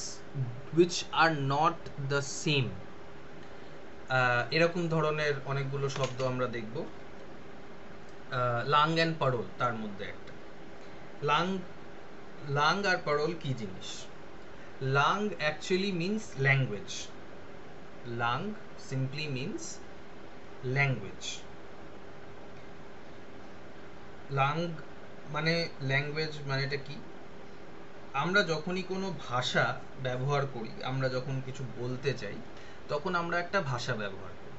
which are not the same, এরকম ধরনের অনেকগুলো শব্দ আমরা দেখব। লাং অ্যান্ড পারোল তার মধ্যে একটা। লাং আর পারোল কি জিনিস? Lung actually means language. Lung simply means language. Lung মানে ল্যাঙ্গুয়েজ, মানে এটা কি? আমরা যখনই কোনো ভাষা ব্যবহার করি, আমরা যখন কিছু বলতে চাই, তখন আমরা একটা ভাষা ব্যবহার করি,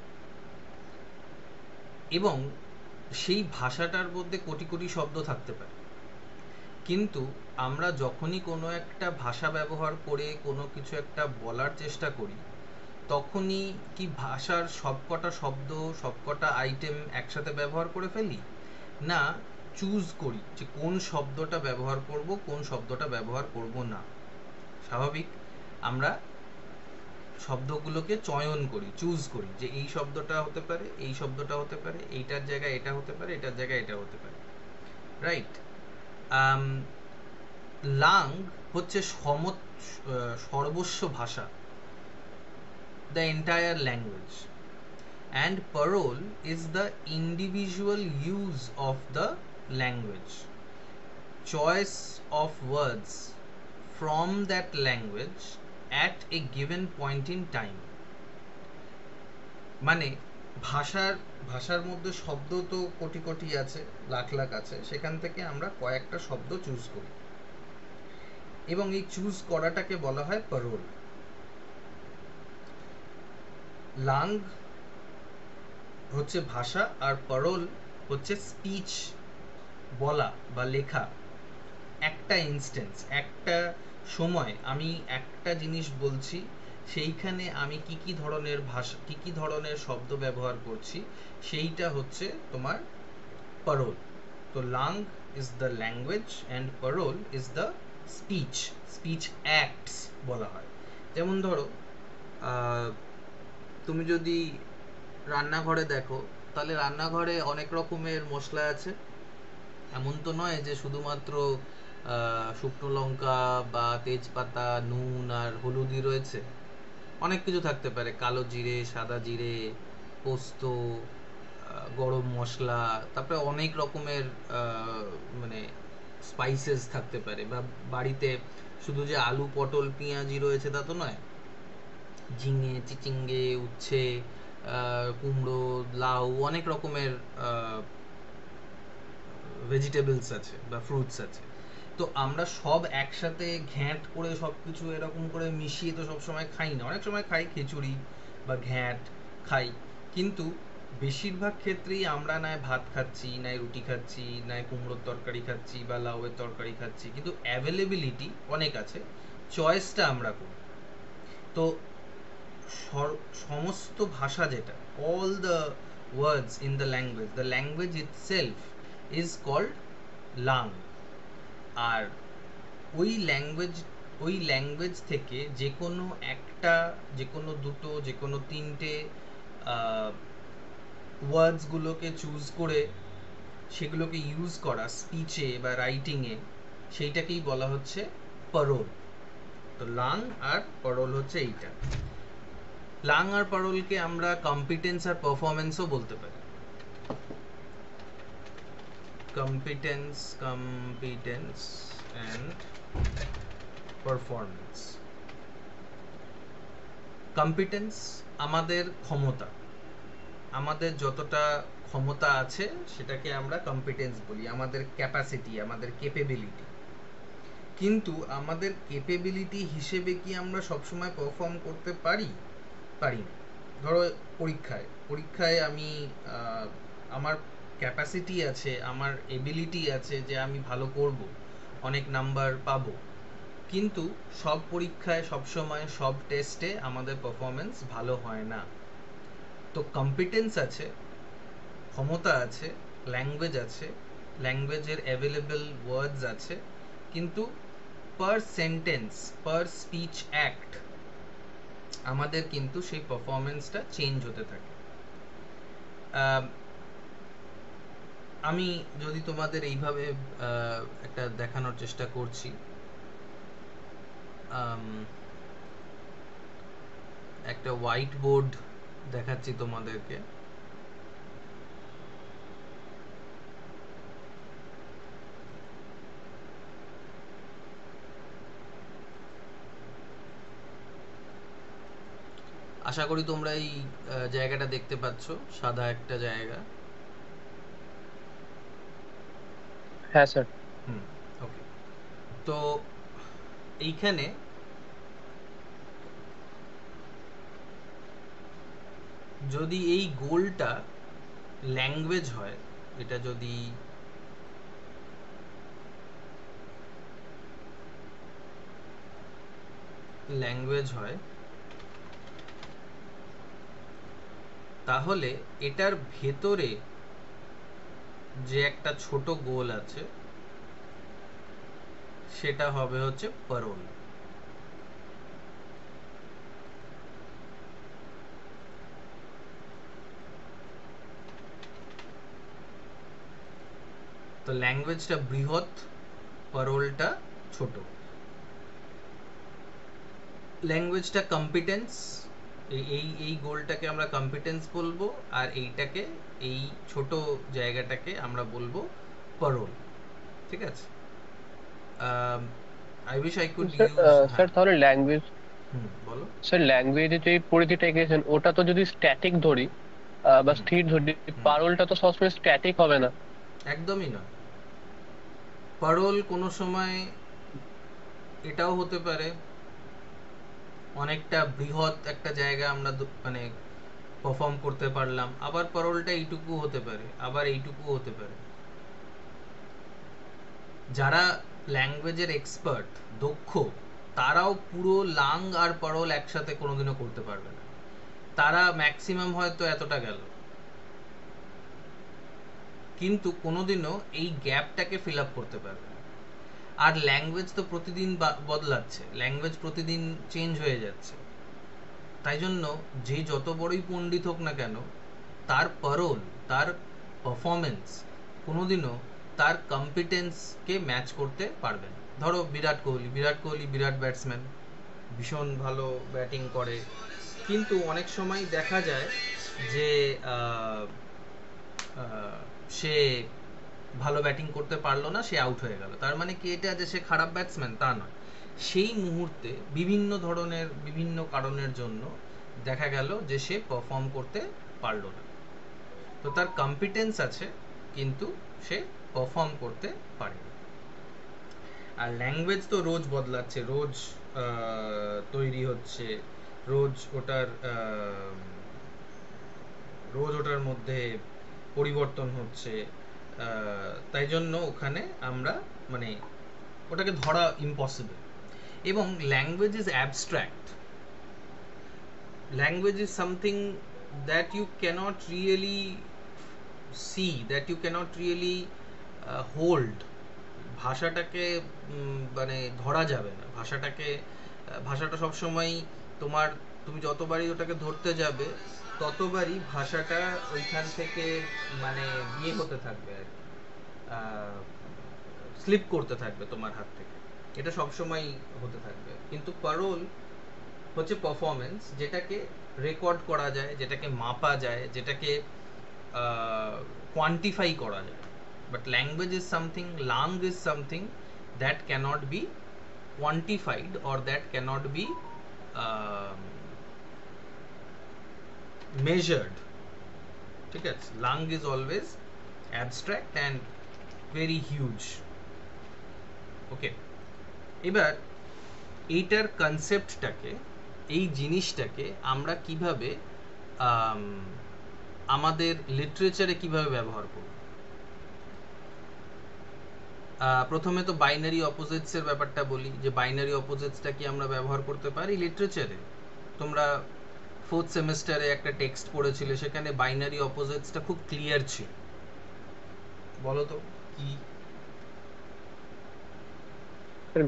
এবং সেই ভাষাটার মধ্যে কোটি কোটি শব্দ থাকতে পারে। কিন্তু আমরা যখনই কোনো একটা ভাষা ব্যবহার করে কোনো কিছু একটা বলার চেষ্টা করি, তখনই কি ভাষার সবকটা শব্দ, সবকটা আইটেম একসাথে ব্যবহার করে ফেলি? না, চুজ করি যে কোন শব্দটা ব্যবহার করব, কোন শব্দটা ব্যবহার করব না। স্বাভাবিক, আমরা শব্দগুলোকে চয়ন করি, চুজ করি যে এই শব্দটা হতে পারে, এই শব্দটা হতে পারে, এইটার জায়গায় এটা হতে পারে, এটার জায়গায় এটা হতে পারে, রাইট? লাং হচ্ছে সর্বস্ব ভাষা, the entire language, and parole is the individual use of the language, choice of words from that language at a given point in time। মানে ভাষার ভাষার মধ্যে শব্দ তো কোটি কোটি আছে, লাখ লাখ আছে, সেখান থেকে আমরা কয়েকটা শব্দ চুজ করি এবং এই চুজ করাটাকে বলা হয় পারোল। লাং হচ্ছে ভাষা আর পারোল হচ্ছে স্পিচ, বলা বা লেখা। একটা ইনস্ট্যান্স, একটা সময় আমি একটা জিনিস বলছি, সেইখানে আমি কি কি ধরনের ভাষা, কি কি ধরনের শব্দ ব্যবহার করছি, সেইটা হচ্ছে তোমার পারোল। তো langue is the language and parole is the speech, speech acts বলা হয়। যেমন ধরো তুমি যদি রান্নাঘরে দেখো, তাহলে রান্নাঘরে অনেক রকমের মশলা আছে। এমন তো নয় যে শুধুমাত্র শুকনো লঙ্কা বা তেজপাতা, নুন আর হলুদই রয়েছে। অনেক কিছু থাকতে পারে, কালো জিরে, সাদা জিরে, পোস্ত, গরম মশলা, তারপরে অনেক রকমের মানে স্পাইসেস থাকতে পারে। বা বাড়িতে শুধু যে আলু, পটল, পেঁয়াজি রয়েছে তা তো নয়, ঝিঙে, চিচিঙ্গে, উচ্ছে, কুমড়ো, লাউ, অনেক রকমের ভেজিটেবলস আছে বা ফ্রুটস আছে। তো আমরা সব একসাথে ঘ্যাঁট করে সব কিছু এরকম করে মিশিয়ে তো সবসময় খাই না। অনেক সময় খাই খিচুড়ি বা ঘ্যাঁট খাই, কিন্তু বেশিরভাগ ক্ষেত্রেই আমরা নয় ভাত খাচ্ছি, নয় রুটি খাচ্ছি, নয় কুমড়োর তরকারি খাচ্ছি বা লাউয়ের তরকারি খাচ্ছি, কিন্তু অ্যাভেলেবিলিটি অনেক আছে, চয়েসটা আমরা করি। তো সমস্ত ভাষা যেটা, all the words in the language itself is called lang। আর ওই ল্যাঙ্গুয়েজ থেকে যে কোনো একটা, যে কোনো দুটো, যে কোনো তিনটে ওয়ার্ডসগুলোকে চুজ করে সেগুলোকে ইউজ করা স্পিচে বা রাইটিংয়ে, সেইটাকেই বলা হচ্ছে পারোল। তো লাং আর পারোল হচ্ছে এইটা। লাং আর পারোলকে আমরা কম্পিটেন্স আর পারফরমেন্সও বলতে পারি। Competence and performance. কম্পিটেন্স আমাদের ক্ষমতা, আমাদের যতটা ক্ষমতা আছে সেটাকে আমরা কম্পিটেন্স বলি, আমাদের ক্যাপাসিটি, আমাদের কেপেবিলিটি। কিন্তু আমাদের কেপেবিলিটি হিসেবে কি আমরা সবসময় পারফর্ম করতে পারি? পারি না। ধরো পরীক্ষায় আমি আমার ক্যাপাসিটি আছে, আমার এবিলিটি আছে যে আমি ভালো করব, অনেক নাম্বার পাবো, কিন্তু সব পরীক্ষায় সবসময় সব টেস্টে আমাদের পারফরমেন্স ভালো হয় না। তো কম্পিটেন্স আছে, ক্ষমতা আছে, ল্যাঙ্গুয়েজ আছে, ল্যাঙ্গুয়েজের অ্যাভেলেবল ওয়ার্ডস আছে, কিন্তু পার সেন্টেন্স, পার স্পিচ অ্যাক্ট আমাদের কিন্তু সেই পারফরমেন্সটা চেঞ্জ হতে থাকে। আমি যদি তোমাদের এইভাবে একটা দেখানোর চেষ্টা করছি, একটা হোয়াইট বোর্ড দেখাচ্ছি তোমাদেরকে। আশা করি তোমরা এই জায়গাটা দেখতে পাচ্ছ, সাদা একটা জায়গা। হ্যাঁ স্যার। ওকে। তো এইখানে যদি এই গোলটা ল্যাঙ্গুয়েজ হয়, এটা যদি ল্যাঙ্গুয়েজ হয়, তাহলে এটার ভেতরে যে একটা ছোট গোল আছে সেটা হবে হচ্ছে পারোল। তো ল্যাঙ্গুয়েজটা বৃহৎ, পারোলটা ছোট। ল্যাঙ্গুয়েজটা কম্পিটেন্স, এই গোলটাকে আমরা কম্পিটেন্স বলবো, আর এইটাকে, এই ছোট জায়গাটাকে আমরা বলবো পারোল। ঠিক আছে? I wish I could use. Sir তাহলে ল্যাঙ্গুয়েজ, বলো। স্যার ল্যাঙ্গুয়েজে যে পরিধিটা এঁকেছেন ওটা তো যদি স্ট্যাটিক ধরি, বা হুম, স্থির ধরি, হুম, পারোলটা তো সবসময় স্ট্যাটিক হবে না। একদমই নয়। পারোল কোনো সময় এটাও হতে পারে অনেকটা বৃহৎ একটা জায়গা আমরা মানে পারফর্ম করতে পারলাম, আবার পারোলটা এইটুকু হতে পারে, আবার এইটুকু হতে পারে। যারা ল্যাঙ্গুয়েজের এক্সপার্ট, দক্ষ, তারাও পুরো লাং আর পারোল একসাথে কোনোদিনও করতে পারবে না। তারা ম্যাক্সিমাম হয়তো এতটা গেল, কিন্তু কোনোদিনও এই গ্যাপটাকে ফিল আপ করতে পারবে না। আর ল্যাঙ্গুয়েজ তো প্রতিদিন বদলাচ্ছে, ল্যাঙ্গুয়েজ প্রতিদিন চেঞ্জ হয়ে যাচ্ছে। তাই জন্য যে যত বড়ই পণ্ডিত হোক না কেন, তার পারোল, তার পারফরমেন্স কোনোদিনও তার কম্পিটেন্সকে ম্যাচ করতে পারবে না। ধরো বিরাট কোহলি বিরাট ব্যাটসম্যান, ভীষণ ভালো ব্যাটিং করে, কিন্তু অনেক সময় দেখা যায় যে সে ভালো ব্যাটিং করতে পারলো না, সে আউট হয়ে গেল। তার মানে কি এটা যে সে খারাপ ব্যাটসম্যান? তা নয়। সেই মুহূর্তে বিভিন্ন ধরনের বিভিন্ন কারণের জন্য দেখা গেল যে সে পারফর্ম করতে পারলো না। তো তার কম্পিটেন্স আছে, কিন্তু সে পারফর্ম করতে পারেনি। আর ল্যাঙ্গুয়েজ তো রোজ বদলাচ্ছে, রোজ তৈরি হচ্ছে, রোজ ওটার রোজ ওটার মধ্যে পরিবর্তন হচ্ছে। তাই জন্য ওখানে আমরা মানে ওটাকে ধরা ইম্পসিবল। এবং language is abstract. Language is something that you cannot really see, that you cannot really hold. ভাষাটাকে মানে ধরা যাবে না। ভাষাটা সবসময় তোমার, তুমি যতবারই ওটাকে ধরতে যাবে ততবারই ভাষাটা ওইখান থেকে মানে ইয়ে হতে থাকবে আর কি, স্লিপ করতে থাকবে তোমার হাত থেকে। এটা সবসময় হতে থাকবে। কিন্তু পারোল হচ্ছে পারফরমেন্স, যেটাকে রেকর্ড করা যায়, যেটাকে মাপা যায়, যেটাকে কোয়ান্টিফাই করা যায়। But language is something, langue is something that cannot be quantified or that cannot be measured. ঠিক আছে? Langue is always abstract and very huge. Okay, এবার এইটার কনসেপ্টটাকে, এই জিনিসটাকে আমরা কিভাবে আমাদের লিটারেচারে কিভাবে ব্যবহার করব? প্রথমে তো বাইনারি অপোজিটস এর ব্যাপারটা বলি, যে বাইনারি অপোজিটসটা কি আমরা ব্যবহার করতে পারি লিটারেচারে? তোমরা ফোর্থ সেমিস্টারে একটা টেক্সট পড়েছিলে, সেখানে বাইনারি অপোজিটসটা খুব ক্লিয়ার ছিল। বলো তো কি?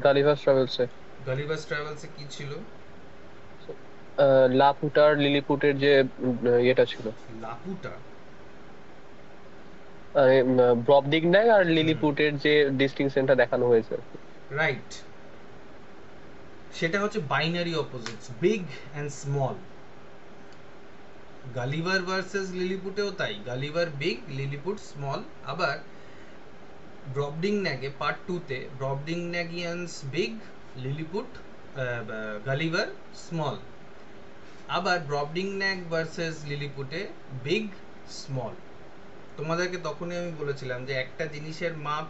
গালিভার ট্রাভেলসে গালিভার্স ট্রাভেলসে কি ছিল? লাপুটার লিলিপুটের যে ইয়েটা ছিল, লাপুটা? ব্রবডিগন্যাগ আর হুম, লিলিপুটের যে ডিস্টিংশনটা দেখানো হয়েছে। রাইট। সেটা হচ্ছে binary opposites, big and small. Gulliver versus লিলিপুটেও তাই, গালিভার বিগ, লিলিপুট স্মল। আবার ব্রবডিংন্যাগে পার্ট 2 তে ব্রবডিংন্যাগিয়ানস বিগ, লিলিপুট গালিভার স্মল। আবার ব্রবডিংন্যাগ ভার্সেস লিলিপুটে বিগ, স্মল। তোমাদেরকে তখনই আমি বলেছিলাম যে একটা জিনিসের মাপ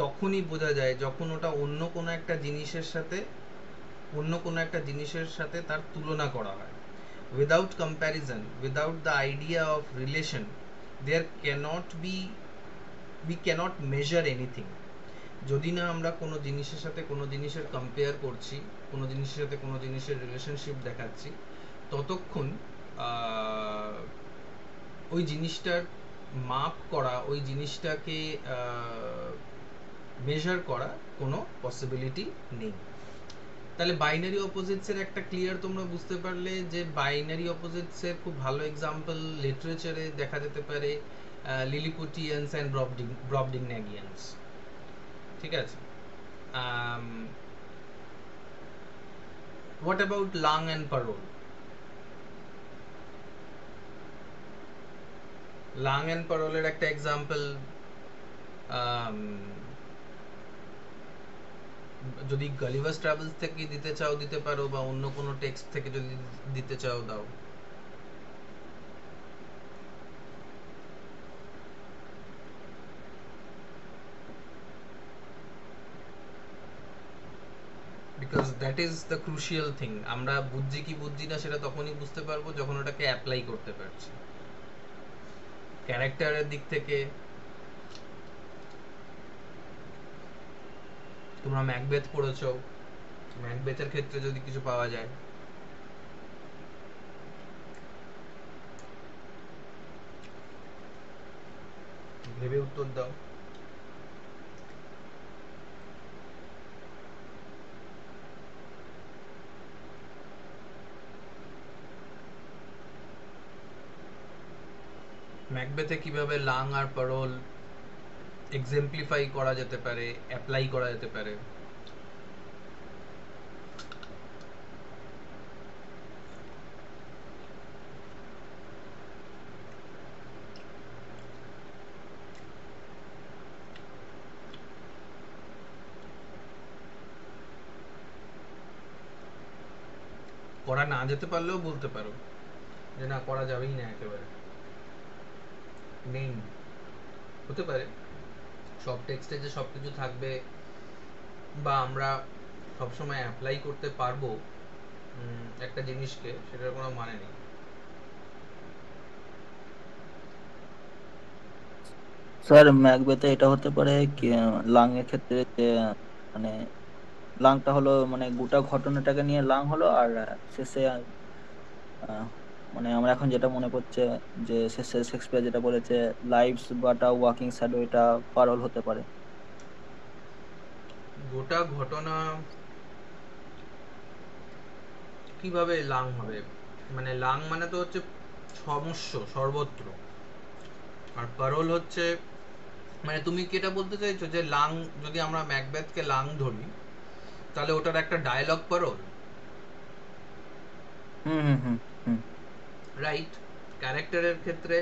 তখনই বোঝা যায় যখন ওটা অন্য কোনো একটা জিনিসের সাথে তার তুলনা করা হয়। Without comparison, without the idea of relation, there cannot be, we cannot measure anything. যদি না আমরা কোনো জিনিসের সাথে কোনো জিনিসের কম্পেয়ার করছি, কোনো জিনিসের সাথে কোনো জিনিসের রিলেশনশিপ দেখাচ্ছি, ততক্ষণ ওই জিনিসটার মাপ করা, ওই জিনিসটাকে মেজার করা কোনো পসিবিলিটি নেই। তাহলে বাইনারি অপোজিটসের একটা ক্লিয়ার তোমরা বুঝতে পারলে যে বাইনারি অপোজিটসের খুব ভালো এক্সাম্পল লিটারেচারে দেখা যেতে পারে লিলিপুটিয়ানস অ্যান্ড ব্রবডিংন্যাগিয়ানস। ঠিক আছে? What about langue and parole? Langue and পারোলের একটা এক্সাম্পল যদি গালিভার্স ট্রাভেলস থেকে দিতে চাও দিতে পারো, বা অন্য কোনো টেক্সট থেকে যদি দিতে চাও দাও। Because that is the crucial thing. আমরা বুঝছি কি বুঝছি না সেটা তখনই বুঝতে পারবো যখন ওটাকে অ্যাপ্লাই করতে পারছি। ক্যারেক্টারের দিক থেকে তোমরা ম্যাকবেথ পড়েছো, ম্যাকবেথের ক্ষেত্রে যদি কিছু পাওয়া যায়, ভেবে উত্তর দাও। ম্যাকবেথে কিভাবে লাং আর প্যারোল এক্সেম্পলিফাই করা যেতে পারে, অ্যাপ্লাই করা যেতে পারে? করা না যেতে পারলেও বলতে পারো যে না করা যাবেই না, একেবারে নেই, হতে পারে সব টেক্সটে যে সবকিছু থাকবে বা আমরা সবসময় অ্যাপ্লাই করতে পারবো একটা জিনিসকে, সেটার কোনো মানে নেই। স্যার ম্যাকবেথে এটা হতে পারে কি লাং এর ক্ষেত্রে যে মানে লাংটা হলো মানে গোটা ঘটনাটাকে নিয়ে লাং হলো, আর শেষে আহ, মানে আমরা এখন যেটা মনে পড়ছে যে শেষে শেক্সপিয়ার যেটা বলেছে life's but a walking shadow, এটা পারল হতে পারে। গোটা ঘটনা কিভাবে লাং হবে? মানে লাং মানে তো হচ্ছে সমস্য সর্বত্র, আর পারোল হচ্ছে মানে তুমি কি এটা বলতে চাইছো যে লাং, যদি আমরা ম্যাকবেথকে লাং ধরি তাহলে ওটার একটা ডায়লগ পারোল, হুম হুম হুম হুম রাইট? ক্যারেক্টারের ক্ষেত্রে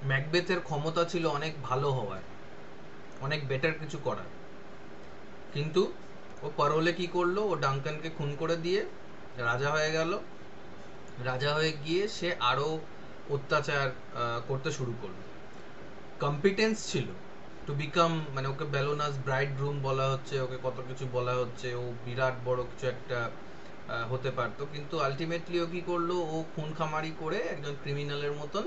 ম্যাকবেথের ক্ষমতা ছিল অনেক ভালো হওয়ার, অনেক বেটার কিছু করার, কিন্তু ও পারোলে কি করলো, ও ডাঙ্কানকে খুন করে দিয়ে রাজা হয়ে গেল। রাজা হয়ে গিয়ে সে আরো অত্যাচার করতে শুরু করলো। কম্পিটেন্স ছিল টু বিকাম, মানে ওকে বেলোনাস ব্রাইড গ্রুম বলা হচ্ছে, ওকে কত কিছু বলা হচ্ছে, ও বিরাট বড় কিছু একটা হতে পারতো, কিন্তু আলটিমেটলি ও কি করলো, ও খুন খামারি করে একজন ক্রিমিনালের মতন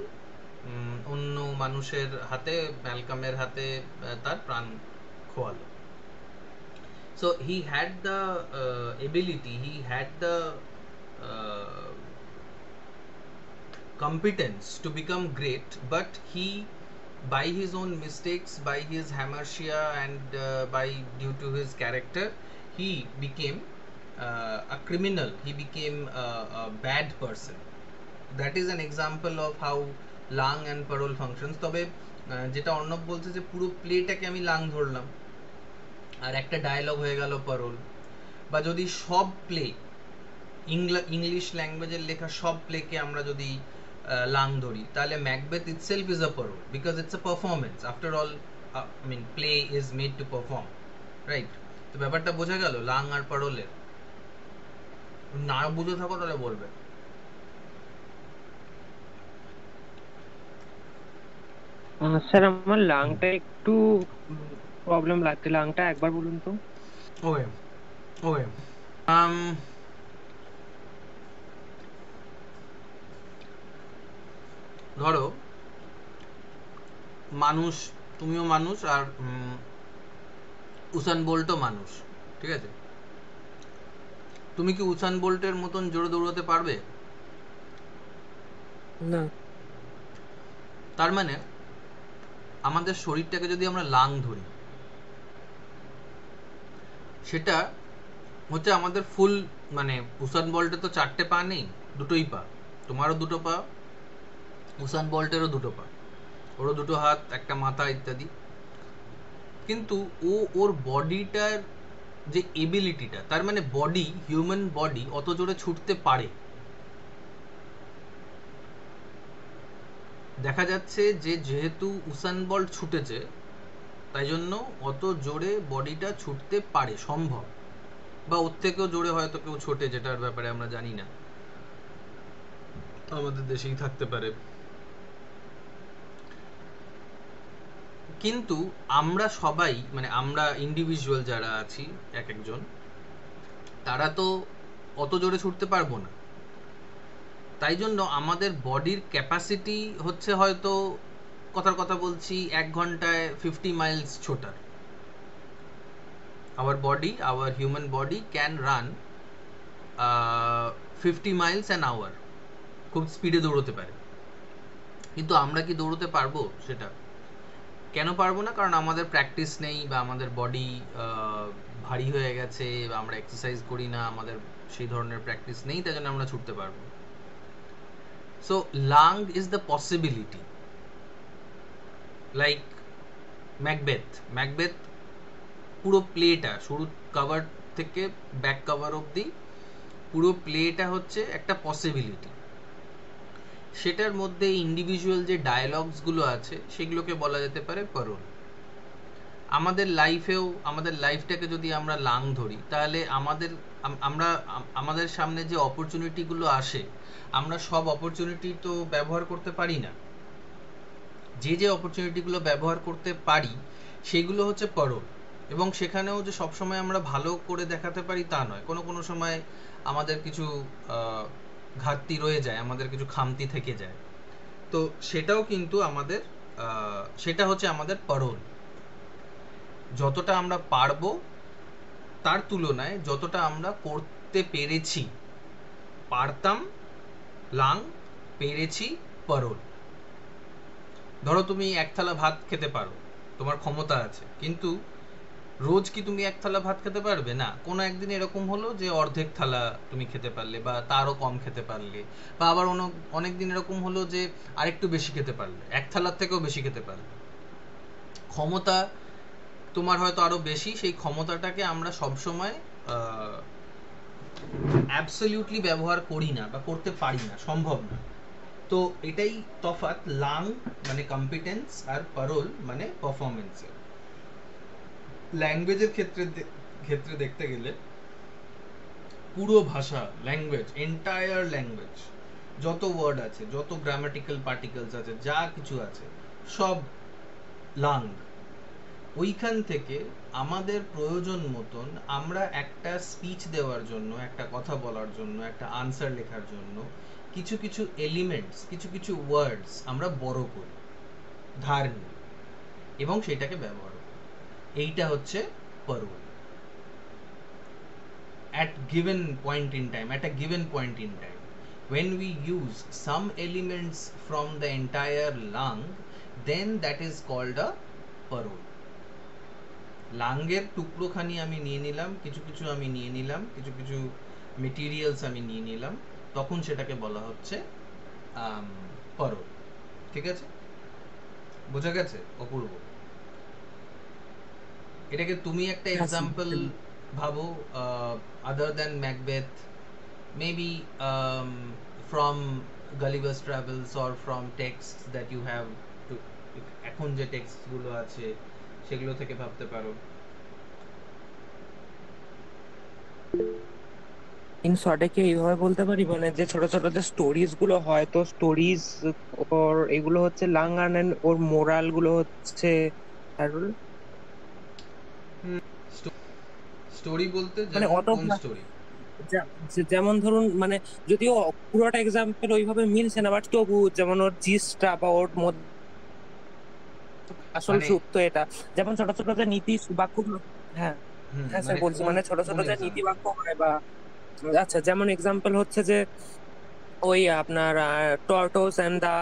অন্য মানুষের হাতে, ম্যালকামের হাতে তার প্রাণ খোয়ালো। So he had the ability, he had the uh, competence to become great, but he, by his own mistakes, by his hamartia, and by due to his character, he became a criminal, he became a bad person. That is an example of how lang and parole functions. তবে যেটা অর্ণব বলছে যে পুরো প্লেটাকে আমি lung ধরলাম আর একটা dialogue হয়ে গেল পারোল, বা যদি সব প্লে ইংলিশ ল্যাঙ্গুয়েজের লেখা সব প্লেকে আমরা যদি লাং ধরি, তাহলে Macbeth itself is a parole, because it's a performance after all. I mean play is made to perform, right? তো ব্যাপারটা বোঝা গেল লাং আর পারোলের। না বুঝে থাকো তাহলে বলবে। স্যার আমার লাংটা একটু প্রবলেম লাগছে, লাংটা একবার বলুন তো। ওকে ওকে ধরো মানুষ, তুমিও মানুষ আর উসান বোল্টও মানুষ, ঠিক আছে? তুমি কি উসান বোল্টের মতন জোরে দৌড়াতে পারবে? না। তার মানে আমাদের শরীরটাকে যদি আমরা লাং ধরি, সেটা হচ্ছে আমাদের ফুল, মানে উসান বোল্টে তো 4টে পা নেই, 2টোই পা। তোমারও 2টো পা, উসান বোল্টেরও 2টো পা, ওরও 2টো হাত, একটা মাথা ইত্যাদি। কিন্তু ও ওর বডিটার যে এবিলিটিটা, তার মানে বডি, হিউম্যান বডি অত জোরে ছুটতে পারে। দেখা যাচ্ছে যে যেহেতু উসান বল্ট ছুটেছে, তাই জন্য অত জোরে বডিটা ছুটতে পারে, সম্ভব, বা ওর থেকেও জোরে হয়তো কেউ ছোটে, যেটার ব্যাপারে আমরা জানি না, আমাদের দেশেই থাকতে পারে। কিন্তু আমরা সবাই মানে আমরা ইন্ডিভিজুয়াল যারা আছি এক একজন, তারা তো অত জোরে ছুটতে পারবো না। তাই জন্য আমাদের বডির ক্যাপাসিটি হচ্ছে হয়তো, কথার কথা বলছি, 1 ঘন্টায় 50 Miles ছোটার। our human body can run 50 miles an hour, খুব স্পিডে দৌড়তে পারে। কিন্তু আমরা কি দৌড়তে পারবো সেটা? কেন পারবো না? কারণ আমাদের প্র্যাকটিস নেই, বা আমাদের বডি ভারী হয়ে গেছে, বা আমরা এক্সারসাইজ করি না, আমাদের সেই ধরনের প্র্যাকটিস নেই, তাই জন্য আমরা ছুটতে পারবো। So lung is the possibility, like Macbeth পুরো প্লেটা, শুরু কভার থেকে ব্যাক কভার অবধি পুরো প্লেটা হচ্ছে একটা পসিবিলিটি। সেটার মধ্যে ইন্ডিভিজুয়াল যে ডায়ালগসগুলো আছে সেগুলোকে বলা যেতে পারে প্যারোল। আমাদের লাইফেও, আমাদের লাইফটাকে যদি আমরা লাং ধরি, তাহলে আমাদের সামনে যে অপরচুনিটিগুলো আসে, আমরা সব অপরচুনিটি তো ব্যবহার করতে পারি না। যে অপরচুনিটিগুলো ব্যবহার করতে পারি সেগুলো হচ্ছে প্যারোল। এবং সেখানেও যে সবসময় আমরা ভালো করে দেখাতে পারি তা নয়, কোনো সময় আমাদের কিছু ঘাটতি রয়ে যায়, আমাদের কিছু খামতি থেকে যায়। তো সেটাও কিন্তু আমাদের সেটা হচ্ছে আমাদের প্যারোল। যতটা আমরা পারবো তার তুলনায় যতটা আমরা করতে পেরেছি, পারতাম লাং, পেরেছি প্যারোল। ধরো তুমি 1 থালা ভাত খেতে পারো, তোমার ক্ষমতা আছে, কিন্তু রোজ কি তুমি 1 থালা ভাত খেতে পারবে? না। কোনো একদিন এরকম হলো যে অর্ধেক থালা তুমি খেতে পারলে, বা তারও কম খেতে পারলে, বা আবার অনেক দিন এরকম হলো যে আরেকটু বেশি খেতে পারলে, 1 থালার থেকেও বেশি খেতে পারলে। ক্ষমতা তোমার হয়তো আরো বেশি, সেই ক্ষমতাটাকে আমরা সবসময় অ্যাবসলিউটলি ব্যবহার করি না, বা করতে পারি না, সম্ভব না। তো এটাই তফাৎ লাং মানে কম্পিটেন্স, আর প্যারোল মানে পারফরমেন্সের। ল্যাঙ্গুয়েজের ক্ষেত্রে দেখতে গেলে পুরো ভাষা, ল্যাঙ্গুয়েজ, এন্টায়ার ল্যাঙ্গুয়েজ, যত ওয়ার্ড আছে, যত গ্রামাটিক্যাল পার্টিকেলস আছে, যা কিছু আছে, সব লাং। ওইখান থেকে আমাদের প্রয়োজন মতন আমরা একটা স্পিচ দেওয়ার জন্য, একটা কথা বলার জন্য, একটা আনসার লেখার জন্য কিছু কিছু এলিমেন্টস, কিছু কিছু ওয়ার্ডস আমরা বড় করি, ধার নিই, এবং সেটাকে ব্যবহার করি। এইটা হচ্ছে parole. at a given point in time, when we use some elements from the entire lung, then that is called a parole. লাঙ্গের টুকরোখানি আমি নিয়ে নিলাম, কিছু কিছু আমি নিয়ে নিলাম, কিছু কিছু মেটেরিয়ালস আমি নিয়ে নিলাম, তখন সেটাকে বলা হচ্ছে প্যারোল। ঠিক আছে? বোঝা গেছে অপূর্ব? এটাকে তুমি একটা এক্সাম্পল ভাবো, other than Macbeth, maybe from Gulliver's Travels, or from texts that you have to, এখন যে টেক্সট গুলো আছে সেগুলো থেকে ভাবতে পারো। ইন শর্টে কি এইভাবে বলতে পারি, মানে যে ছোট ছোট যে স্টোরিজ গুলো হয়, তো স্টোরিজ ওর এগুলো হচ্ছে লাং, আর ওর মোরাল গুলো হচ্ছে প্যারোল। স্টোরি বলতে মানে যেমন অত কোন স্টোরি? যেমন ধরুন, মানে যদিও পুরোটা এক্সাম্পল ওইভাবে মিলছে না, বাট তবু যেমন ওর জিসটা বা ওর মধ্যে আসল মানে সুপ্ত এটা, যেমন ছোট ছোট যে নীতি বাক্যগুলো। হ্যাঁ, হ্যাঁ স্যার মানে বলছি, মানে ছোট ছোট কোন যে নীতি এক্সাম্পল? বাক্য হয় বা, আচ্ছা যেমন এক্সাম্পল হচ্ছে যে ওই আপনার টর্টোস এন্ড দা,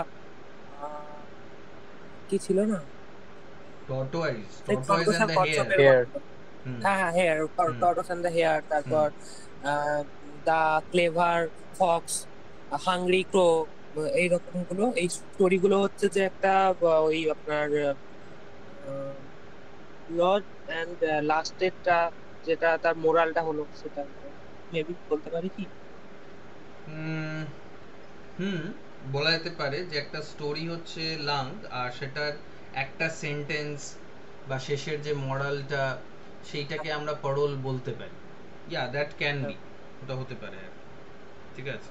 কি ছিল না, টর্টোয়াইজ খরগোশ এন্ড আর দ্য হেয়ার। কচ্ছপের হেয়ার। গল্প। হ্যাঁ হ্যাঁ, হেয়ার, টর্টোস এন্ড দা হেয়ার, তারপর দা ক্লেভার ফক্স, হাংরি ক্রো, এইরকম গুলো, এই স্টোরি গুলো হচ্ছে যে একটা ওই আপনার লজ এন্ড লাস্টেরটা, যেটা তার মোরালটা হলো সেটা মেবি বলতে পারি কি। হুম, বলা যেতে পারে যে একটা স্টোরি হচ্ছে লাং, আর সেটার একটা সেন্টেন্স বা শেষের যে মরালটা, সেইটাকে আমরা প্যারোল বলতে পারি। ইয়া, দ্যাট ক্যান বি, ওটা হতে পারে আর কি। ঠিক আছে?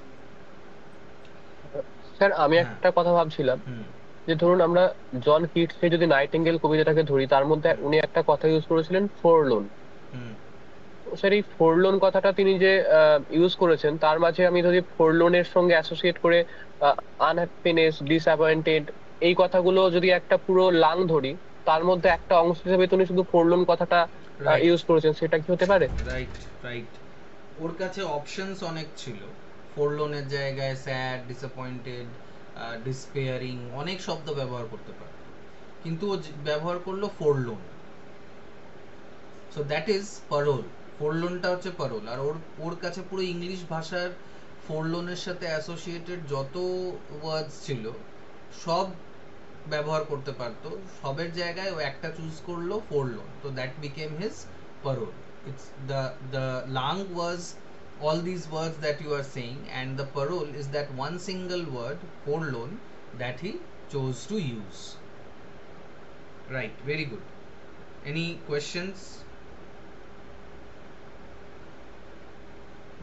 স্যার আমি হ্যাঁ। একটা কথা ভাবছিলাম, হুম যে ধরুন আমরা জন কিটসের যদি নাইটিঙ্গেল কবিতাটাকে ধরি, তার মধ্যে উনি একটা কথা ইউজ করেছিলেন ফোরলোন। হুম স্যার এই ফোরলোন কথাটা তিনি যে ইউজ করেছেন, তার মাঝে আমি যদি ফোরলোনের সঙ্গে অ্যাসোসিয়েট করে আনহ্যাপিনেস, ডিসঅ্যাপয়েন্টেড, এই কথাগুলো যদি একটা পুরো লাং ধরি, তার মধ্যে একটা অংশ হিসেবে তিনি শুধু ফোরলোন কথাটা রাইট ইউজ করেছেন, সেটা কি হতে পারে? রাইট রাইট ওর কাছে অপশনস অনেক ছিল, ফোরলোনের জায়গায় স্যাড, ডিসঅ্যাপয়েন্টেড, ডিসপেয়ারিং অনেক শব্দ ব্যবহার করতে পারে, কিন্তু ও ব্যবহার করলো forlorn. So that is parole. ফোরলোনটা হচ্ছে পারোল। আর ওর ওর কাছে পুরো ইংলিশ ভাষার ফোরলোনের সাথে অ্যাসোসিয়েটেড যত ওয়ার্ডস ছিল সব ব্যবহার করতে পারতো, সবের জায়গায় ও একটা চুজ করলো ফোরলোন, তো that became his parole. It's the langue was all these words that you are saying, and the parole is that one single word forlorn that he chose to use. Right, very good. Any questions?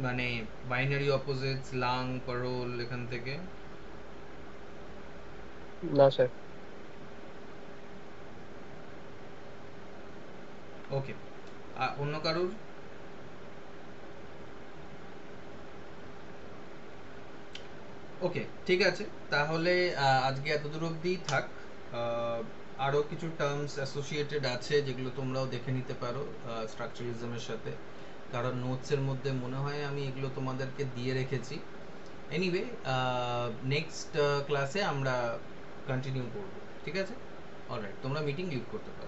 মানে binary opposites, lung, পারোল, এখান থেকে? না sir. ওকে, অন্য কারুর? ওকে, ঠিক আছে, তাহলে আজকে এতদূর অবধিই থাক। আরও কিছু টার্মস অ্যাসোসিয়েটেড আছে যেগুলো তোমরাও দেখে নিতে পারো স্ট্রাকচারালিজমের সাথে, কারণ নোটসের মধ্যে মনে হয় আমি এগুলো তোমাদেরকে দিয়ে রেখেছি। এনিওয়ে, নেক্সট ক্লাসে আমরা কন্টিনিউ করব, ঠিক আছে? অলরাইট, তোমরা মিটিং লিড করতে পারো।